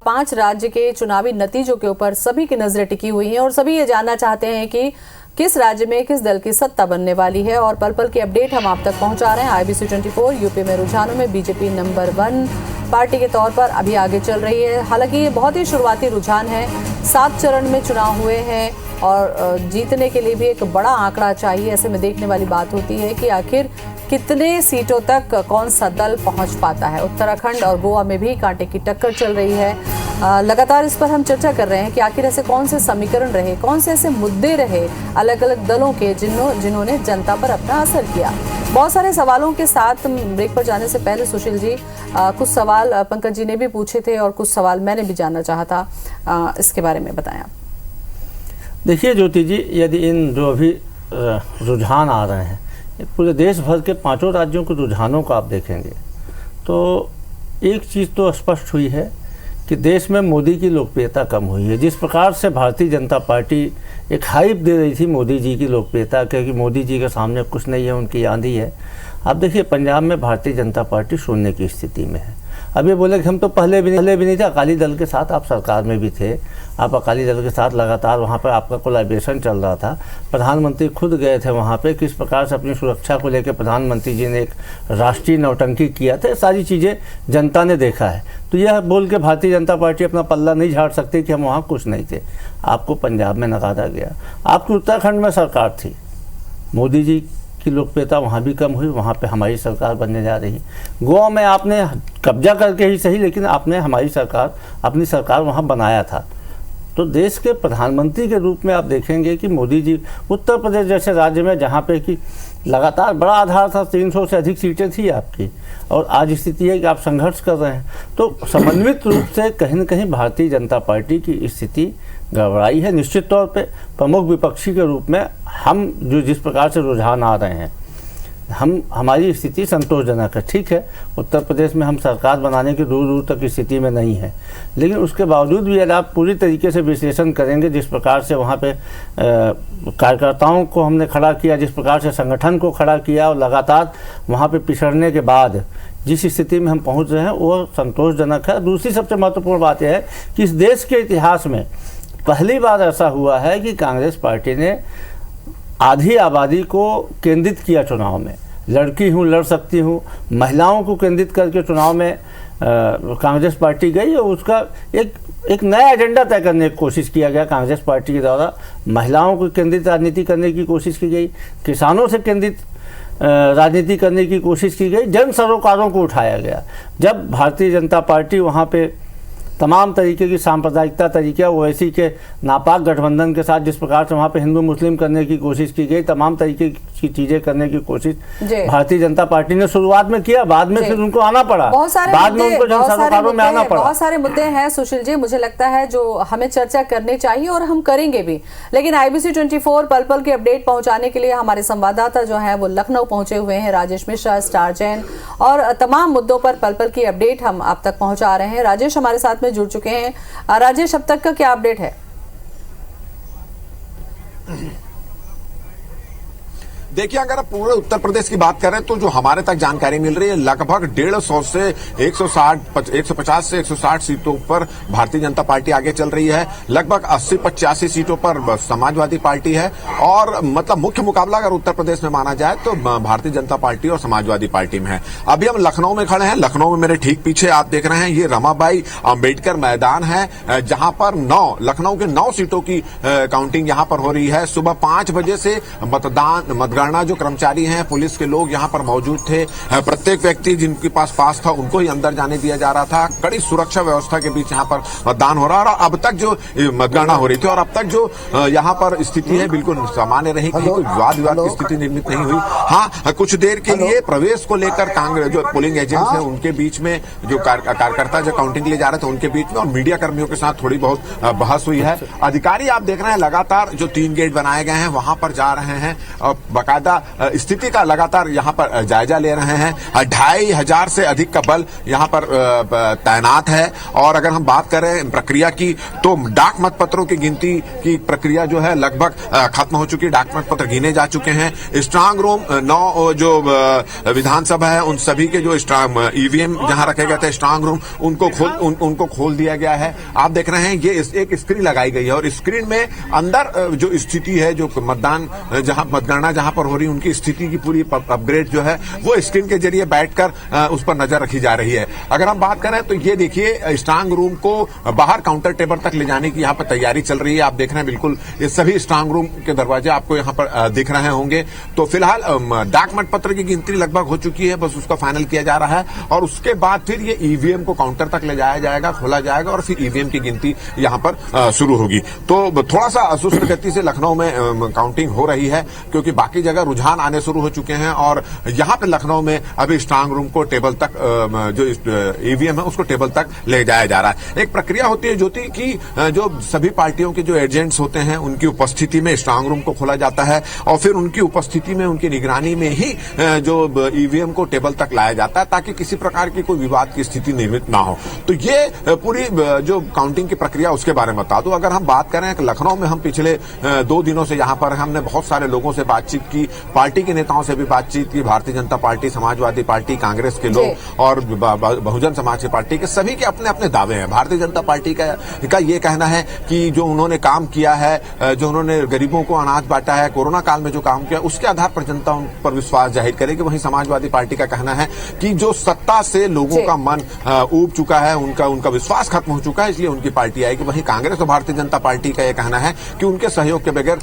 पांच राज्य के चुनावी नतीजों के ऊपर सभी की नजरें टिकी हुई हैं और सभी ये जानना चाहते हैं कि किस राज्य में किस दल की सत्ता बनने वाली है। और पल पल की अपडेट हम आप तक पहुंचा रहे हैं। IBC 24 यूपी में रुझानों में बीजेपी नंबर 1 पार्टी के तौर पर अभी आगे चल रही है। हालांकि ये बहुत ही शुरुआती रुझान है। 7 चरण में चुनाव हुए हैं और जीतने के लिए भी एक बड़ा आंकड़ा चाहिए। ऐसे में देखने वाली बात होती है कि आखिर कितने सीटों तक कौन सा दल पहुंच पाता है। उत्तराखंड और गोवा में भी कांटे की टक्कर चल रही है। लगातार इस पर हम चर्चा कर रहे हैं कि आखिर ऐसे कौन से समीकरण रहे, कौन से ऐसे मुद्दे रहे अलग अलग दलों के जिन्होंने जनता पर अपना असर किया। बहुत सारे सवालों के साथ ब्रेक पर जाने से पहले सुशील जी कुछ सवाल पंकज जी ने भी पूछे थे और कुछ सवाल मैंने भी जानना चाहा था, इसके बारे में बताएं आप। देखिए ज्योति जी, यदि इन जो अभी रुझान आ रहे हैं पूरे देश भर के 5 राज्यों के रुझानों को आप देखेंगे तो एक चीज़ तो स्पष्ट हुई है कि देश में मोदी की लोकप्रियता कम हुई है। जिस प्रकार से भारतीय जनता पार्टी एक हाइप दे रही थी मोदी जी की लोकप्रियता, क्योंकि मोदी जी के सामने कुछ नहीं है, उनकी आंधी है। अब देखिए पंजाब में भारतीय जनता पार्टी शून्य की स्थिति में है। अब ये बोले कि हम तो पहले भी नहीं थे, अकाली दल के साथ आप सरकार में भी थे, आप अकाली दल के साथ लगातार वहाँ पर आपका कोलैबोरेशन चल रहा था। प्रधानमंत्री खुद गए थे वहाँ पे, किस प्रकार से अपनी सुरक्षा को लेकर प्रधानमंत्री जी ने एक राष्ट्रीय नौटंकी किया था, सारी चीज़ें जनता ने देखा है। तो यह बोल के भारतीय जनता पार्टी अपना पल्ला नहीं झाड़ सकती कि हम वहाँ कुछ नहीं थे। आपको पंजाब में नकारा गया, आपकी उत्तराखंड में सरकार थी, मोदी जी की लोकप्रियता वहाँ भी कम हुई, वहाँ पे हमारी सरकार बनने जा रही। गोवा में आपने कब्जा करके ही सही, लेकिन आपने हमारी सरकार, अपनी सरकार वहाँ बनाया था। तो देश के प्रधानमंत्री के रूप में आप देखेंगे कि मोदी जी उत्तर प्रदेश जैसे राज्य में जहाँ पे कि लगातार बड़ा आधार था, 300 से अधिक सीटें थी आपकी, और आज स्थिति है कि आप संघर्ष कर रहे हैं। तो समन्वित रूप से कहीं न कहीं भारतीय जनता पार्टी की स्थिति गड़बड़ाई है। निश्चित तौर पे प्रमुख विपक्षी के रूप में हम जो जिस प्रकार से रुझान आ रहे हैं, हमारी स्थिति संतोषजनक है। ठीक है, उत्तर प्रदेश में हम सरकार बनाने की दूर दूर तक स्थिति में नहीं है, लेकिन उसके बावजूद भी यदि आप पूरी तरीके से विश्लेषण करेंगे, जिस प्रकार से वहाँ पे कार्यकर्ताओं को हमने खड़ा किया, जिस प्रकार से संगठन को खड़ा किया, और लगातार वहाँ पे पिछड़ने के बाद जिस स्थिति में हम पहुँच रहे हैं वो संतोषजनक है। दूसरी सबसे महत्वपूर्ण बात यह है कि इस देश के इतिहास में पहली बार ऐसा हुआ है कि कांग्रेस पार्टी ने आधी आबादी को केंद्रित किया चुनाव में। लड़की हूँ, लड़ सकती हूँ, महिलाओं को केंद्रित करके चुनाव में कांग्रेस पार्टी गई और उसका एक नया एजेंडा तय करने की कोशिश किया गया। कांग्रेस पार्टी के द्वारा महिलाओं को केंद्रित राजनीति करने की कोशिश की गई, किसानों से केंद्रित राजनीति करने की कोशिश की गई, जन सरोकारों को उठाया गया। जब भारतीय जनता पार्टी वहाँ पे तमाम तरीके की सांप्रदायिकता तरीके ओवैसी के नापाक गठबंधन के साथ जिस प्रकार से वहाँ पे हिंदू मुस्लिम करने की कोशिश की गई, तमाम तरीके की चीजें करने की कोशिश भारतीय जनता पार्टी ने शुरुआत में किया, बाद में फिर उनको आना पड़ा, बाद में उनको जन सरोकारों में आना पड़ा। बहुत सारे मुद्दे हैं सुशील जी, मुझे लगता है जो हमें चर्चा करनी चाहिए और हम करेंगे भी। लेकिन IBC 24 पल पल की अपडेट पहुंचाने के लिए हमारे संवाददाता जो है वो लखनऊ पहुंचे हुए हैं, राजेश मिश्रा, स्टार जैन, और तमाम मुद्दों पर पल पल की अपडेट हम आप तक पहुंचा रहे हैं। राजेश हमारे साथ में जुड़ चुके हैं। राजेश, अब तक का क्या अपडेट है? देखिए, अगर आप पूरे उत्तर प्रदेश की बात करें तो जो हमारे तक जानकारी मिल रही है, लगभग 150 से 150 से 160 सीटों पर भारतीय जनता पार्टी आगे चल रही है। लगभग 80-85 सीटों पर समाजवादी पार्टी है और मतलब मुख्य मुकाबला अगर उत्तर प्रदेश में माना जाए तो भारतीय जनता पार्टी और समाजवादी पार्टी में है। अभी हम लखनऊ में खड़े हैं। लखनऊ में मेरे ठीक पीछे आप देख रहे हैं, ये रमाबाई अंबेडकर मैदान है, जहां पर लखनऊ के 9 सीटों की काउंटिंग यहां पर हो रही है। सुबह 5 बजे से मतगणना जो कर्मचारी हैं, पुलिस के लोग यहां पर मौजूद थे। प्रत्येक व्यक्ति जिनके पास था उनको ही अंदर जाने दिया जा रहा था। कड़ी सुरक्षा व्यवस्था के बीच यहां पर मतदान हो रहा है और अब तक जो मतगणना हो रही थी और अब तक जो यहां पर स्थिति है बिल्कुल सामान्य रही, कोई वाद विवाद की स्थिति निर्मित नहीं हुई। हाँ, कुछ देर के लिए प्रवेश को लेकर कांग्रेस जो पोलिंग एजेंट्स हैं उनके बीच में, जो कार्यकर्ता जो काउंटिंग ले जा रहे थे उनके बीच में और मीडिया कर्मियों के साथ थोड़ी बहुत बहस हुई है। अधिकारी आप देख रहे हैं लगातार जो 3 गेट बनाए गए हैं वहां पर जा रहे हैं और बाकायदा स्थिति का लगातार यहां पर जायजा ले रहे हैं। 2500 से अधिक का बल यहां पर तैनात है। और अगर हम बात करें प्रक्रिया की तो डाक मतपत्रों की गिनती की प्रक्रिया जो है लगभग खत्म हो चुकी है। डाक मतपत्र गिने जा चुके हैं। स्ट्रांग रूम 9 जो विधानसभा है उन सभी के जो ईवीएम जहां रखे गए थे स्ट्रांग रूम उनको खोल दिया गया है। आप देख रहे हैं ये एक स्क्रीन लगाई गई है और स्क्रीन में अंदर जो स्थिति है, जो मतगणना जहां पर हो रही है उनकी स्थिति की पूरी अपग्रेड जो है वो स्क्रीन के जरिए बैठकर उस पर नजर रखी जा रही है। अगर हम बात करें तो ये देखिए स्ट्रांग रूम को बाहर काउंटर टेबल तक ले जाने की यहाँ पर तैयारी चल रही है। आप देख रहे हैं बिल्कुल ये सभी स्ट्रांग रूम के दरवाजे आपको यहाँ पर दिख रहे होंगे। तो फिलहाल डाक मतपत्र की गिनती लगभग हो चुकी है, बस उसका फाइनल किया जा रहा है और उसके बाद फिर ये ईवीएम को काउंटर तक ले जाया जाएगा, खोला जाएगा और फिर ईवीएम की गिनती यहाँ पर शुरू होगी। तो थोड़ा सा सुस्त गति से लखनऊ में काउंटिंग हो रही है क्योंकि बाकी जगह रुझान आने शुरू हो चुके हैं और यहाँ पे लखनऊ में अभी स्ट्रांग रूम को टेबल तक जो ईवीएम है उसको टेबल तक ले जाया जा रहा है। एक प्रक्रिया होती है ज्योति की, जो सभी पार्टियों के जो एजेंट्स होते हैं उनकी उपस्थिति में स्ट्रांग रूम को खोला जाता है और फिर उनकी उपस्थिति में उनकी निगरानी में ही जो ईवीएम को टेबल तक लाया जाता है ताकि किसी प्रकार की कोई विवाद की स्थिति निर्मित ना हो। तो ये पूरी जो काउंटिंग की प्रक्रिया उसके बारे में बता दूं। अगर हम बात करें कि लखनऊ में हम पिछले 2 दिनों से यहाँ पर हमने बहुत सारे लोगों से बातचीत की, पार्टी के नेताओं से भी बातचीत की, भारतीय जनता पार्टी, समाजवादी पार्टी, कांग्रेस के लोग और बहुजन समाज पार्टी के सभी के अपने अपने दावे हैं। भारतीय जनता पार्टी का ये कहना है कि जो उन्होंने काम किया है, जो उन्होंने गरीबों को अनाज बांटा है, कोरोना काल में जो काम किया उसके आधार पर जनता उन पर विश्वास जाहिर करेगी। वहीं समाजवादी पार्टी का कहना है कि जो सत्ता से लोगों का मन ऊब चुका है, उनका विश्वास खत्म हो चुका है, इसलिए उनकी पार्टी आएगी। वहीं कांग्रेस और भारतीय जनता पार्टी का यह कहना है कि उनके सहयोग के बगैर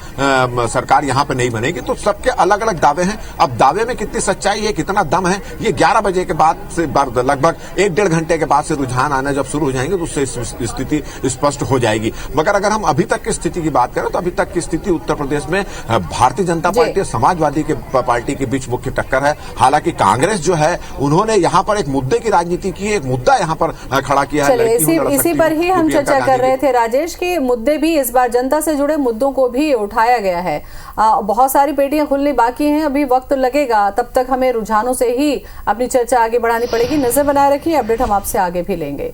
सरकार यहाँ पे नहीं बनेगी। तो सबके अलग अलग दावे हैं। अब दावे में कितनी सच्चाई है, कितना दम है, ये 11 बजे के बाद से लगभग 1-1.5 घंटे के बाद से रुझान आना जब शुरू हो जाएंगे तो उससे स्थिति स्पष्ट हो जाएगी। मगर अगर हम अभी तक की स्थिति की बात करें तो अभी तक की स्थिति उत्तर प्रदेश में भारतीय जनता पार्टी और समाजवादी पार्टी के बीच मुख्य टक्कर है। हालांकि कांग्रेस जो है उन्होंने यहाँ पर एक मुद्दे की राजनीति की, एक मुद्दा यहाँ पर खड़ा किया है। इसी पर ही हम चर्चा कर रहे थे राजेश की मुद्दे भी इस बार जनता से जुड़े मुद्दों को भी उठाया गया है। बहुत सारी पेटियां खुलनी बाकी हैं, अभी वक्त लगेगा, तब तक हमें रुझानों से ही अपनी चर्चा आगे बढ़ानी पड़ेगी। नजर बनाए रखिए, अपडेट हम आपसे आगे भी लेंगे।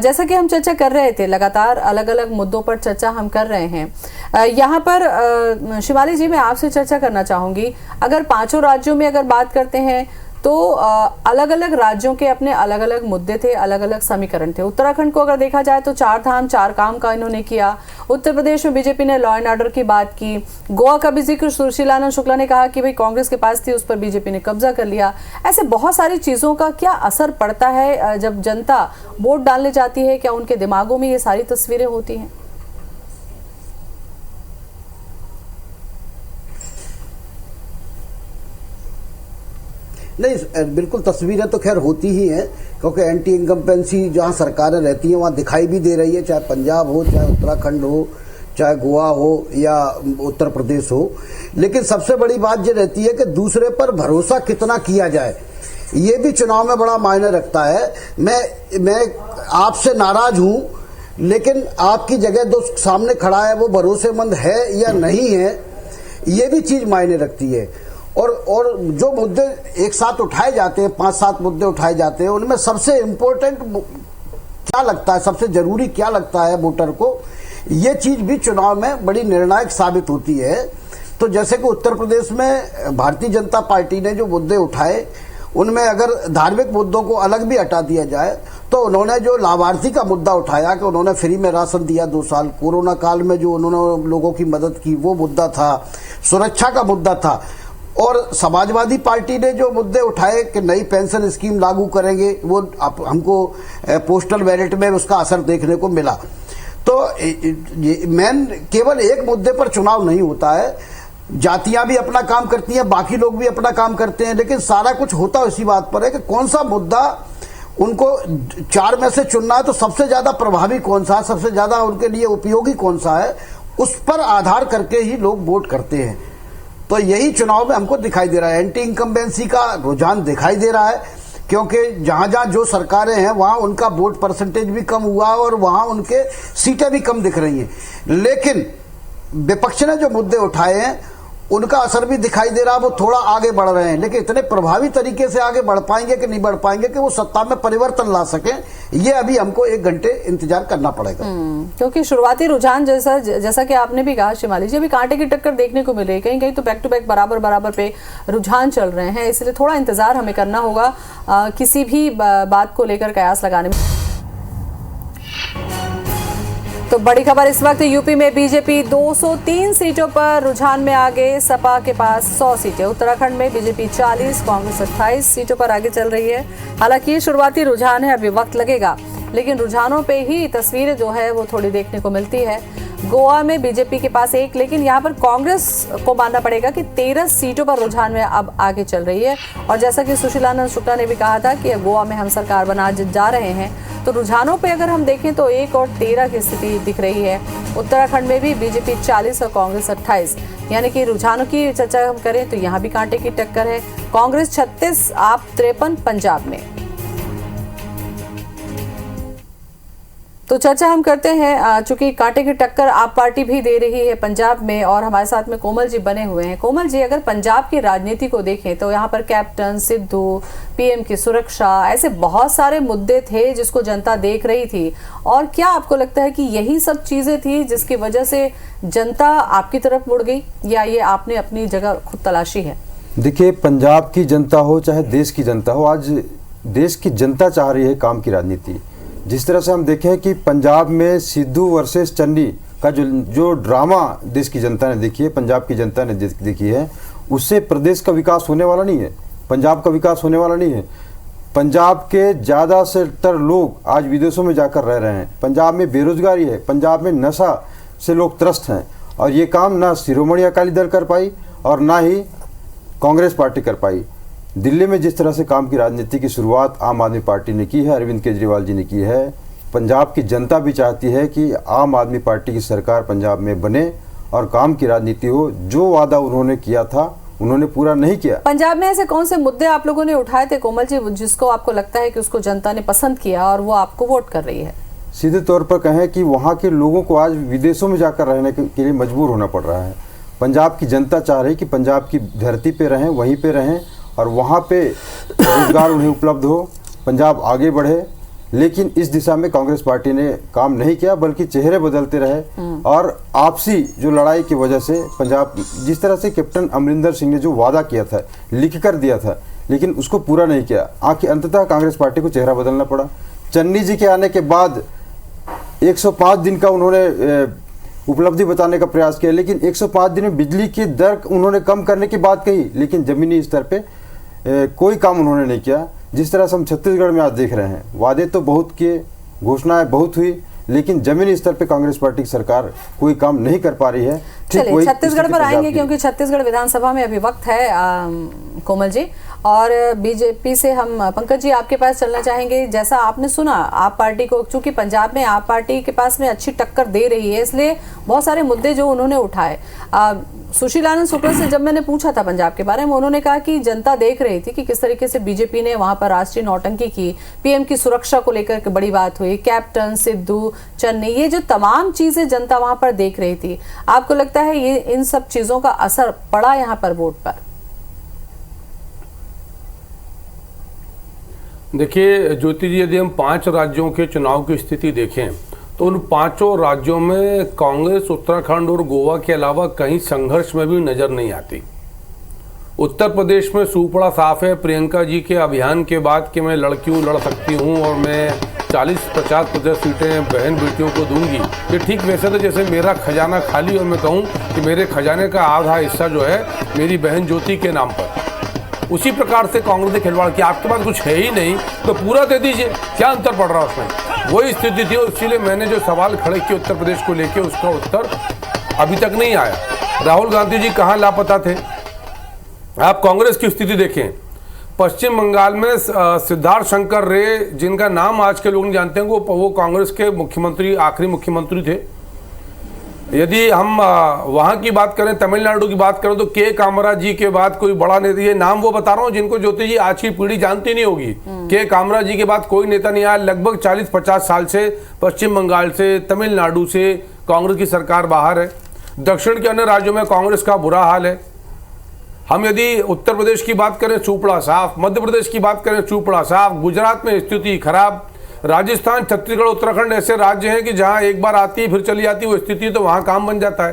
जैसा कि हम चर्चा कर रहे थे, लगातार अलग अलग मुद्दों पर चर्चा हम कर रहे हैं। यहाँ पर शिवाली जी मैं आपसे चर्चा करना चाहूंगी, अगर 5 राज्यों में अगर बात करते हैं तो अलग अलग राज्यों के अपने अलग अलग मुद्दे थे, अलग अलग समीकरण थे। उत्तराखंड को अगर देखा जाए तो 4 धाम 4 काम का इन्होंने किया। उत्तर प्रदेश में बीजेपी ने लॉ एंड ऑर्डर की बात की। गोवा का भी जिक्र सुशीलानंद शुक्ला ने कहा कि भाई कांग्रेस के पास थी, उस पर बीजेपी ने कब्जा कर लिया। ऐसे बहुत सारी चीजों का क्या असर पड़ता है जब जनता वोट डालने जाती है? क्या उनके दिमागों में ये सारी तस्वीरें होती हैं? नहीं, बिल्कुल तस्वीरें तो खैर होती ही हैं क्योंकि एंटी इनकम्पेंसी जहां सरकारें रहती हैं वहां दिखाई भी दे रही है, चाहे पंजाब हो, चाहे उत्तराखंड हो, चाहे गोवा हो या उत्तर प्रदेश हो। लेकिन सबसे बड़ी बात ये रहती है कि दूसरे पर भरोसा कितना किया जाए, ये भी चुनाव में बड़ा मायने रखता है। मैं आपसे नाराज हूं लेकिन आपकी जगह जो सामने खड़ा है वो भरोसेमंद है या नहीं है, ये भी चीज मायने रखती है। और जो मुद्दे एक साथ उठाए जाते हैं, 5-7 मुद्दे उठाए जाते हैं, उनमें सबसे इम्पोर्टेंट क्या लगता है, सबसे जरूरी क्या लगता है वोटर को, ये चीज भी चुनाव में बड़ी निर्णायक साबित होती है। तो जैसे कि उत्तर प्रदेश में भारतीय जनता पार्टी ने जो मुद्दे उठाए, उनमें अगर धार्मिक मुद्दों को अलग भी हटा दिया जाए तो उन्होंने जो लाभार्थी का मुद्दा उठाया कि उन्होंने फ्री में राशन दिया 2 साल, कोरोना काल में जो उन्होंने लोगों की मदद की वो मुद्दा था, सुरक्षा का मुद्दा था। और समाजवादी पार्टी ने जो मुद्दे उठाए कि नई पेंशन स्कीम लागू करेंगे, वो हमको पोस्टल बैलेट में उसका असर देखने को मिला। तो मेन केवल एक मुद्दे पर चुनाव नहीं होता है, जातियां भी अपना काम करती हैं, बाकी लोग भी अपना काम करते हैं, लेकिन सारा कुछ होता इसी बात पर है कि कौन सा मुद्दा उनको 4 में से चुनना है, तो सबसे ज्यादा प्रभावी कौन सा है, सबसे ज्यादा उनके लिए उपयोगी कौन सा है, उस पर आधार करके ही लोग वोट करते हैं। तो यही चुनाव में हमको दिखाई दे रहा है, एंटी इनकम्बेंसी का रुझान दिखाई दे रहा है, क्योंकि जहां जहां जो सरकारें हैं वहां उनका वोट परसेंटेज भी कम हुआ और वहां उनके सीटें भी कम दिख रही हैं। लेकिन विपक्ष ने जो मुद्दे उठाए हैं उनका असर भी दिखाई दे रहा है, वो थोड़ा आगे बढ़ रहे हैं, लेकिन इतने प्रभावी तरीके से आगे बढ़ पाएंगे कि नहीं बढ़ पाएंगे कि वो सत्ता में परिवर्तन ला सकें, ये अभी हमको 1 घंटे इंतजार करना पड़ेगा। क्योंकि शुरुआती रुझान जैसा कि आपने भी कहा शिमाली जी, अभी कांटे की टक्कर देखने को मिले, कहीं कहीं तो बैक टू बैक बराबर पे रुझान चल रहे हैं, इसलिए थोड़ा इंतजार हमें करना होगा किसी भी बात को लेकर कयास लगाने में। तो बड़ी खबर इस वक्त, यूपी में बीजेपी 203 सीटों पर रुझान में आगे, सपा के पास 100 सीटें। उत्तराखंड में बीजेपी 40, कांग्रेस 28 सीटों पर आगे चल रही है। हालांकि ये शुरुआती रुझान है, अभी वक्त लगेगा, लेकिन रुझानों पे ही तस्वीरें जो है वो थोड़ी देखने को मिलती है। गोवा में बीजेपी के पास 1, लेकिन यहाँ पर कांग्रेस को मानना पड़ेगा कि 13 सीटों पर रुझान में अब आगे चल रही है। और जैसा कि सुशीलानंद शुक्ला ने भी कहा था कि गोवा में हम सरकार बना जा रहे हैं, तो रुझानों पे अगर हम देखें तो 1 और 13 की स्थिति दिख रही है। उत्तराखंड में भी बीजेपी 40 और कांग्रेस 28, यानी कि रुझानों की चर्चा हम करें तो यहाँ भी कांटे की टक्कर है। कांग्रेस 36, आप 53 पंजाब में। तो चर्चा हम करते हैं, चूंकि कांटे की टक्कर आप पार्टी भी दे रही है पंजाब में, और हमारे साथ में कोमल जी बने हुए हैं। कोमल जी, अगर पंजाब की राजनीति को देखें तो यहाँ पर कैप्टन, सिद्धू, पीएम की सुरक्षा, ऐसे बहुत सारे मुद्दे थे जिसको जनता देख रही थी। और क्या आपको लगता है कि यही सब चीजें थी जिसकी वजह से जनता आपकी तरफ मुड़ गई, या ये आपने अपनी जगह खुद तलाशी है? देखिए, पंजाब की जनता हो चाहे देश की जनता हो, आज देश की जनता चाह रही है काम की राजनीति। जिस तरह से हम देखें कि पंजाब में सिद्धू वर्सेस चन्नी का जो ड्रामा देश की जनता ने देखी है, पंजाब की जनता ने देखी है, उससे प्रदेश का विकास होने वाला नहीं है, पंजाब का विकास होने वाला नहीं है। पंजाब के ज़्यादातर लोग आज विदेशों में जाकर रह रहे हैं, पंजाब में बेरोजगारी है, पंजाब में नशा से लोग त्रस्त हैं, और ये काम ना शिरोमणि अकाली दल कर पाई और ना ही कांग्रेस पार्टी कर पाई। दिल्ली में जिस तरह से काम की राजनीति की शुरुआत आम आदमी पार्टी ने की है, अरविंद केजरीवाल जी ने की है, पंजाब की जनता भी चाहती है कि आम आदमी पार्टी की सरकार पंजाब में बने और काम की राजनीति हो। जो वादा उन्होंने किया था उन्होंने पूरा नहीं किया। पंजाब में ऐसे कौन से मुद्दे आप लोगों ने उठाए थे कोमल जी, जिसको आपको लगता है कि उसको जनता ने पसंद किया और वो आपको वोट कर रही है? सीधे तौर पर कहें कि वहाँ के लोगों को आज विदेशों में जाकर रहने के लिए मजबूर होना पड़ रहा है। पंजाब की जनता चाह रही कि पंजाब की धरती पे रहें, वहीं पे रहें और वहाँ पे रोजगार उन्हें उपलब्ध हो, पंजाब आगे बढ़े। लेकिन इस दिशा में कांग्रेस पार्टी ने काम नहीं किया, बल्कि चेहरे बदलते रहे और आपसी जो लड़ाई की वजह से पंजाब, जिस तरह से कैप्टन अमरिंदर सिंह ने जो वादा किया था, लिख कर दिया था, लेकिन उसको पूरा नहीं किया, अंततः कांग्रेस पार्टी को चेहरा बदलना पड़ा। चन्नी जी के आने के बाद 105 दिन का उन्होंने उपलब्धि बताने का प्रयास किया, लेकिन 105 दिन में बिजली की दर उन्होंने कम करने की बात कही, लेकिन जमीनी स्तर पे कोई काम उन्होंने नहीं किया। जिस तरह से हम छत्तीसगढ़ में आज देख रहे हैं, वादे तो बहुत किए, घोषणाएं बहुत हुई, लेकिन जमीनी स्तर पे कांग्रेस पार्टी की सरकार कोई काम नहीं कर पा रही है। चलिए छत्तीसगढ़ पर आएंगे, क्योंकि छत्तीसगढ़ विधानसभा में अभी वक्त है कोमल जी, और बीजेपी से हम पंकज जी आपके पास चलना चाहेंगे। जैसा आपने सुना, आप पार्टी को, चूंकि पंजाब में आप पार्टी के पास में अच्छी टक्कर दे रही है, इसलिए बहुत सारे मुद्दे जो उन्होंने उठाए, सुशीलानंद शुक्ला से जब मैंने पूछा था पंजाब के बारे में, उन्होंने कहा कि जनता देख रही थी कि किस तरीके से बीजेपी ने वहां पर राष्ट्रीय नौटंकी की, पीएम की सुरक्षा को लेकर के बड़ी बात हुई, कैप्टन, सिद्धू, चन्नी, ये जो तमाम चीजें जनता वहां पर देख रही थी। आपको लगता है ये इन सब चीजों का असर पड़ा यहाँ पर वोट पर? देखिए ज्योति जी, यदि हम 5 राज्यों के चुनाव की स्थिति देखें तो उन 5 राज्यों में कांग्रेस उत्तराखंड और गोवा के अलावा कहीं संघर्ष में भी नजर नहीं आती। उत्तर प्रदेश में सूपड़ा साफ है प्रियंका जी के अभियान के बाद कि मैं लड़की हूँ, लड़ सकती हूँ और मैं 40-50% सीटें बहन बेटियों को दूंगी। ये ठीक वैसे तो जैसे मेरा खजाना खाली और मैं कहूँ कि मेरे खजाने का आधा हिस्सा जो है मेरी बहन ज्योति के नाम पर। उसी प्रकार से कांग्रेस ने खिलवाड़ किया, आपके पास कुछ है ही नहीं तो पूरा दे दीजिए, क्या अंतर पड़ रहा है उसमें? वही स्थिति थी और इसीलिए मैंने जो सवाल खड़े किए उत्तर प्रदेश को लेकर उसका उत्तर अभी तक नहीं आया। राहुल गांधी जी कहाँ लापता थे? आप कांग्रेस की स्थिति देखें, पश्चिम बंगाल में सिद्धार्थ शंकर रे, जिनका नाम आज के लोग नहीं जानते हैं, वो कांग्रेस के मुख्यमंत्री, आखिरी मुख्यमंत्री थे। यदि हम वहां की बात करें, तमिलनाडु की बात करें, तो के कामराज जी के बाद कोई बड़ा नेता, ये नाम वो बता रहा हूं जिनको ज्योति जी आज की पीढ़ी जानती नहीं होगी। के कामराज जी के बाद कोई नेता नहीं आया। लगभग 40-50 साल से पश्चिम बंगाल से, तमिलनाडु से कांग्रेस की सरकार बाहर है। दक्षिण के अन्य राज्यों में कांग्रेस का बुरा हाल है। हम यदि उत्तर प्रदेश की बात करें, चूपड़ा साफ, मध्य प्रदेश की बात करें, चूपड़ा साफ, गुजरात में स्थिति खराब, राजस्थान, छत्तीसगढ़, उत्तराखंड ऐसे राज्य हैं कि जहां एक बार आती है फिर चली जाती है वो स्थिति, तो वहां काम बन जाता है।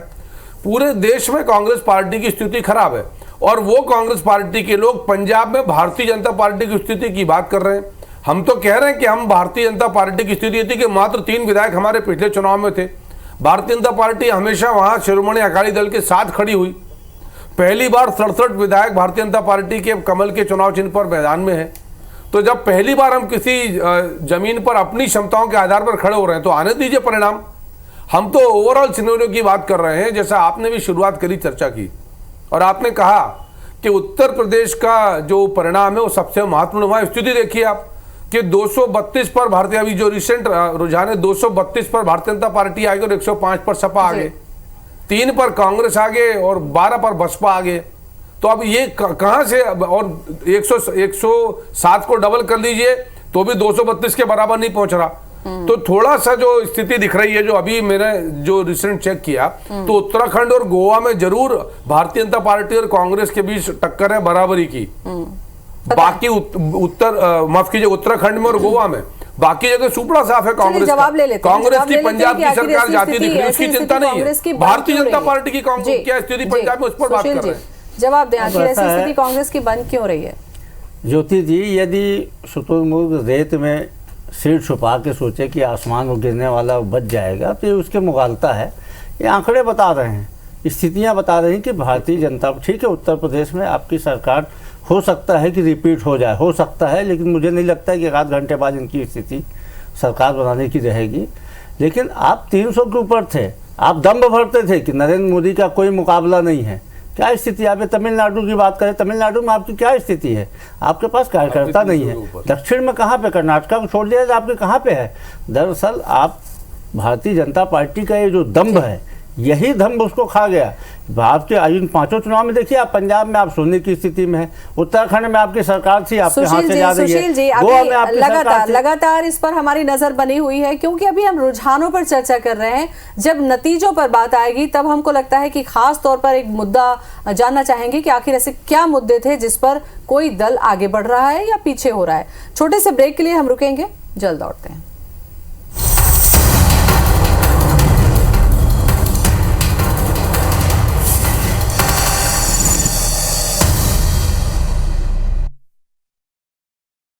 पूरे देश में कांग्रेस पार्टी की स्थिति खराब है और वो कांग्रेस पार्टी के लोग पंजाब में भारतीय जनता पार्टी की स्थिति की बात कर रहे हैं। हम तो कह रहे हैं कि हम भारतीय जनता पार्टी की स्थिति थी कि मात्र 3 विधायक हमारे पिछले चुनाव में थे। भारतीय जनता पार्टी हमेशा वहां शिरोमणि अकाली दल के साथ खड़ी हुई। पहली बार 67 विधायक भारतीय जनता पार्टी के कमल के चुनाव चिन्ह पर मैदान में है। तो जब पहली बार हम किसी जमीन पर अपनी क्षमताओं के आधार पर खड़े हो रहे हैं तो आने दीजिए परिणाम। हम तो ओवरऑल सिनेरियो की बात कर रहे हैं, जैसा आपने भी शुरुआत करी, चर्चा की, और आपने कहा कि उत्तर प्रदेश का जो परिणाम है वो सबसे महत्वपूर्ण हुआ। स्थिति देखिए आप कि 232 पर भारतीय, अभी जो रिसेंट रुझान है, 232 पर भारतीय जनता पार्टी आगे और 105 पर सपा आगे, 3 पर कांग्रेस आगे और 12 पर बसपा आगे। तो अब ये कहां से, और 107 को डबल कर लीजिए तो भी 232 के बराबर नहीं पहुंच रहा। तो थोड़ा सा जो स्थिति दिख रही है, जो अभी मैंने जो रिसेंट चेक किया, तो उत्तराखंड और गोवा में जरूर भारतीय जनता पार्टी और कांग्रेस के बीच टक्कर है बराबरी की। बाकी माफ कीजिए, उत्तराखंड में और गोवा में, बाकी जगह सुपड़ा साफ है कांग्रेस। जवाब ले लेते हैं। कांग्रेस की पंजाब की सरकार जाती दिख रही है, उसकी चिंता नहीं है। भारतीय जनता पार्टी की क्या स्थिति पंजाब में, उस पर बात कर रहे हैं। जवाब दें, आखिर ऐसी स्थिति कांग्रेस की बन क्यों रही है? ज्योति जी, यदि शुतुरमुर्ग रेत में सिर छुपा के सोचे कि आसमान में गिरने वाला बच जाएगा तो ये उसके मुगालता है। ये आंकड़े बता रहे हैं, स्थितियां बता रही हैं कि भारतीय जनता, ठीक है उत्तर प्रदेश में आपकी सरकार हो सकता है कि रिपीट हो जाए, हो सकता है, लेकिन मुझे नहीं लगता है कि 1 घंटे बाद इनकी स्थिति सरकार बनाने की रहेगी। लेकिन आप 300 के ऊपर थे, आप दम्भ भरते थे कि नरेंद्र मोदी का कोई मुकाबला नहीं है। क्या स्थिति, आप तमिलनाडु की बात करें, तमिलनाडु में आपकी क्या स्थिति है? आपके पास कार्यकर्ता नहीं है। दक्षिण में कहाँ पे, कर्नाटका को छोड़ दिया तो आपके कहाँ पे है? दरअसल आप भारतीय जनता पार्टी का ये जो दम्भ है, यही दम्भ उसको खा गया। आपके इन 5 चुनाव में देखिए, आप पंजाब में आप सोने की स्थिति में है, उत्तराखंड में आपकी सरकार थी, आपके हाथ से जा रही है, गोवा में आपकी लगातार इस पर हमारी नजर बनी हुई है, क्योंकि अभी हम रुझानों पर चर्चा कर रहे हैं। जब नतीजों पर बात आएगी तब हमको लगता है कि खास तौर पर एक मुद्दा जानना चाहेंगे कि आखिर ऐसे क्या मुद्दे थे जिस पर कोई दल आगे बढ़ रहा है या पीछे हो रहा है। छोटे से ब्रेक के लिए हम रुकेंगे, जल्द लौटते हैं।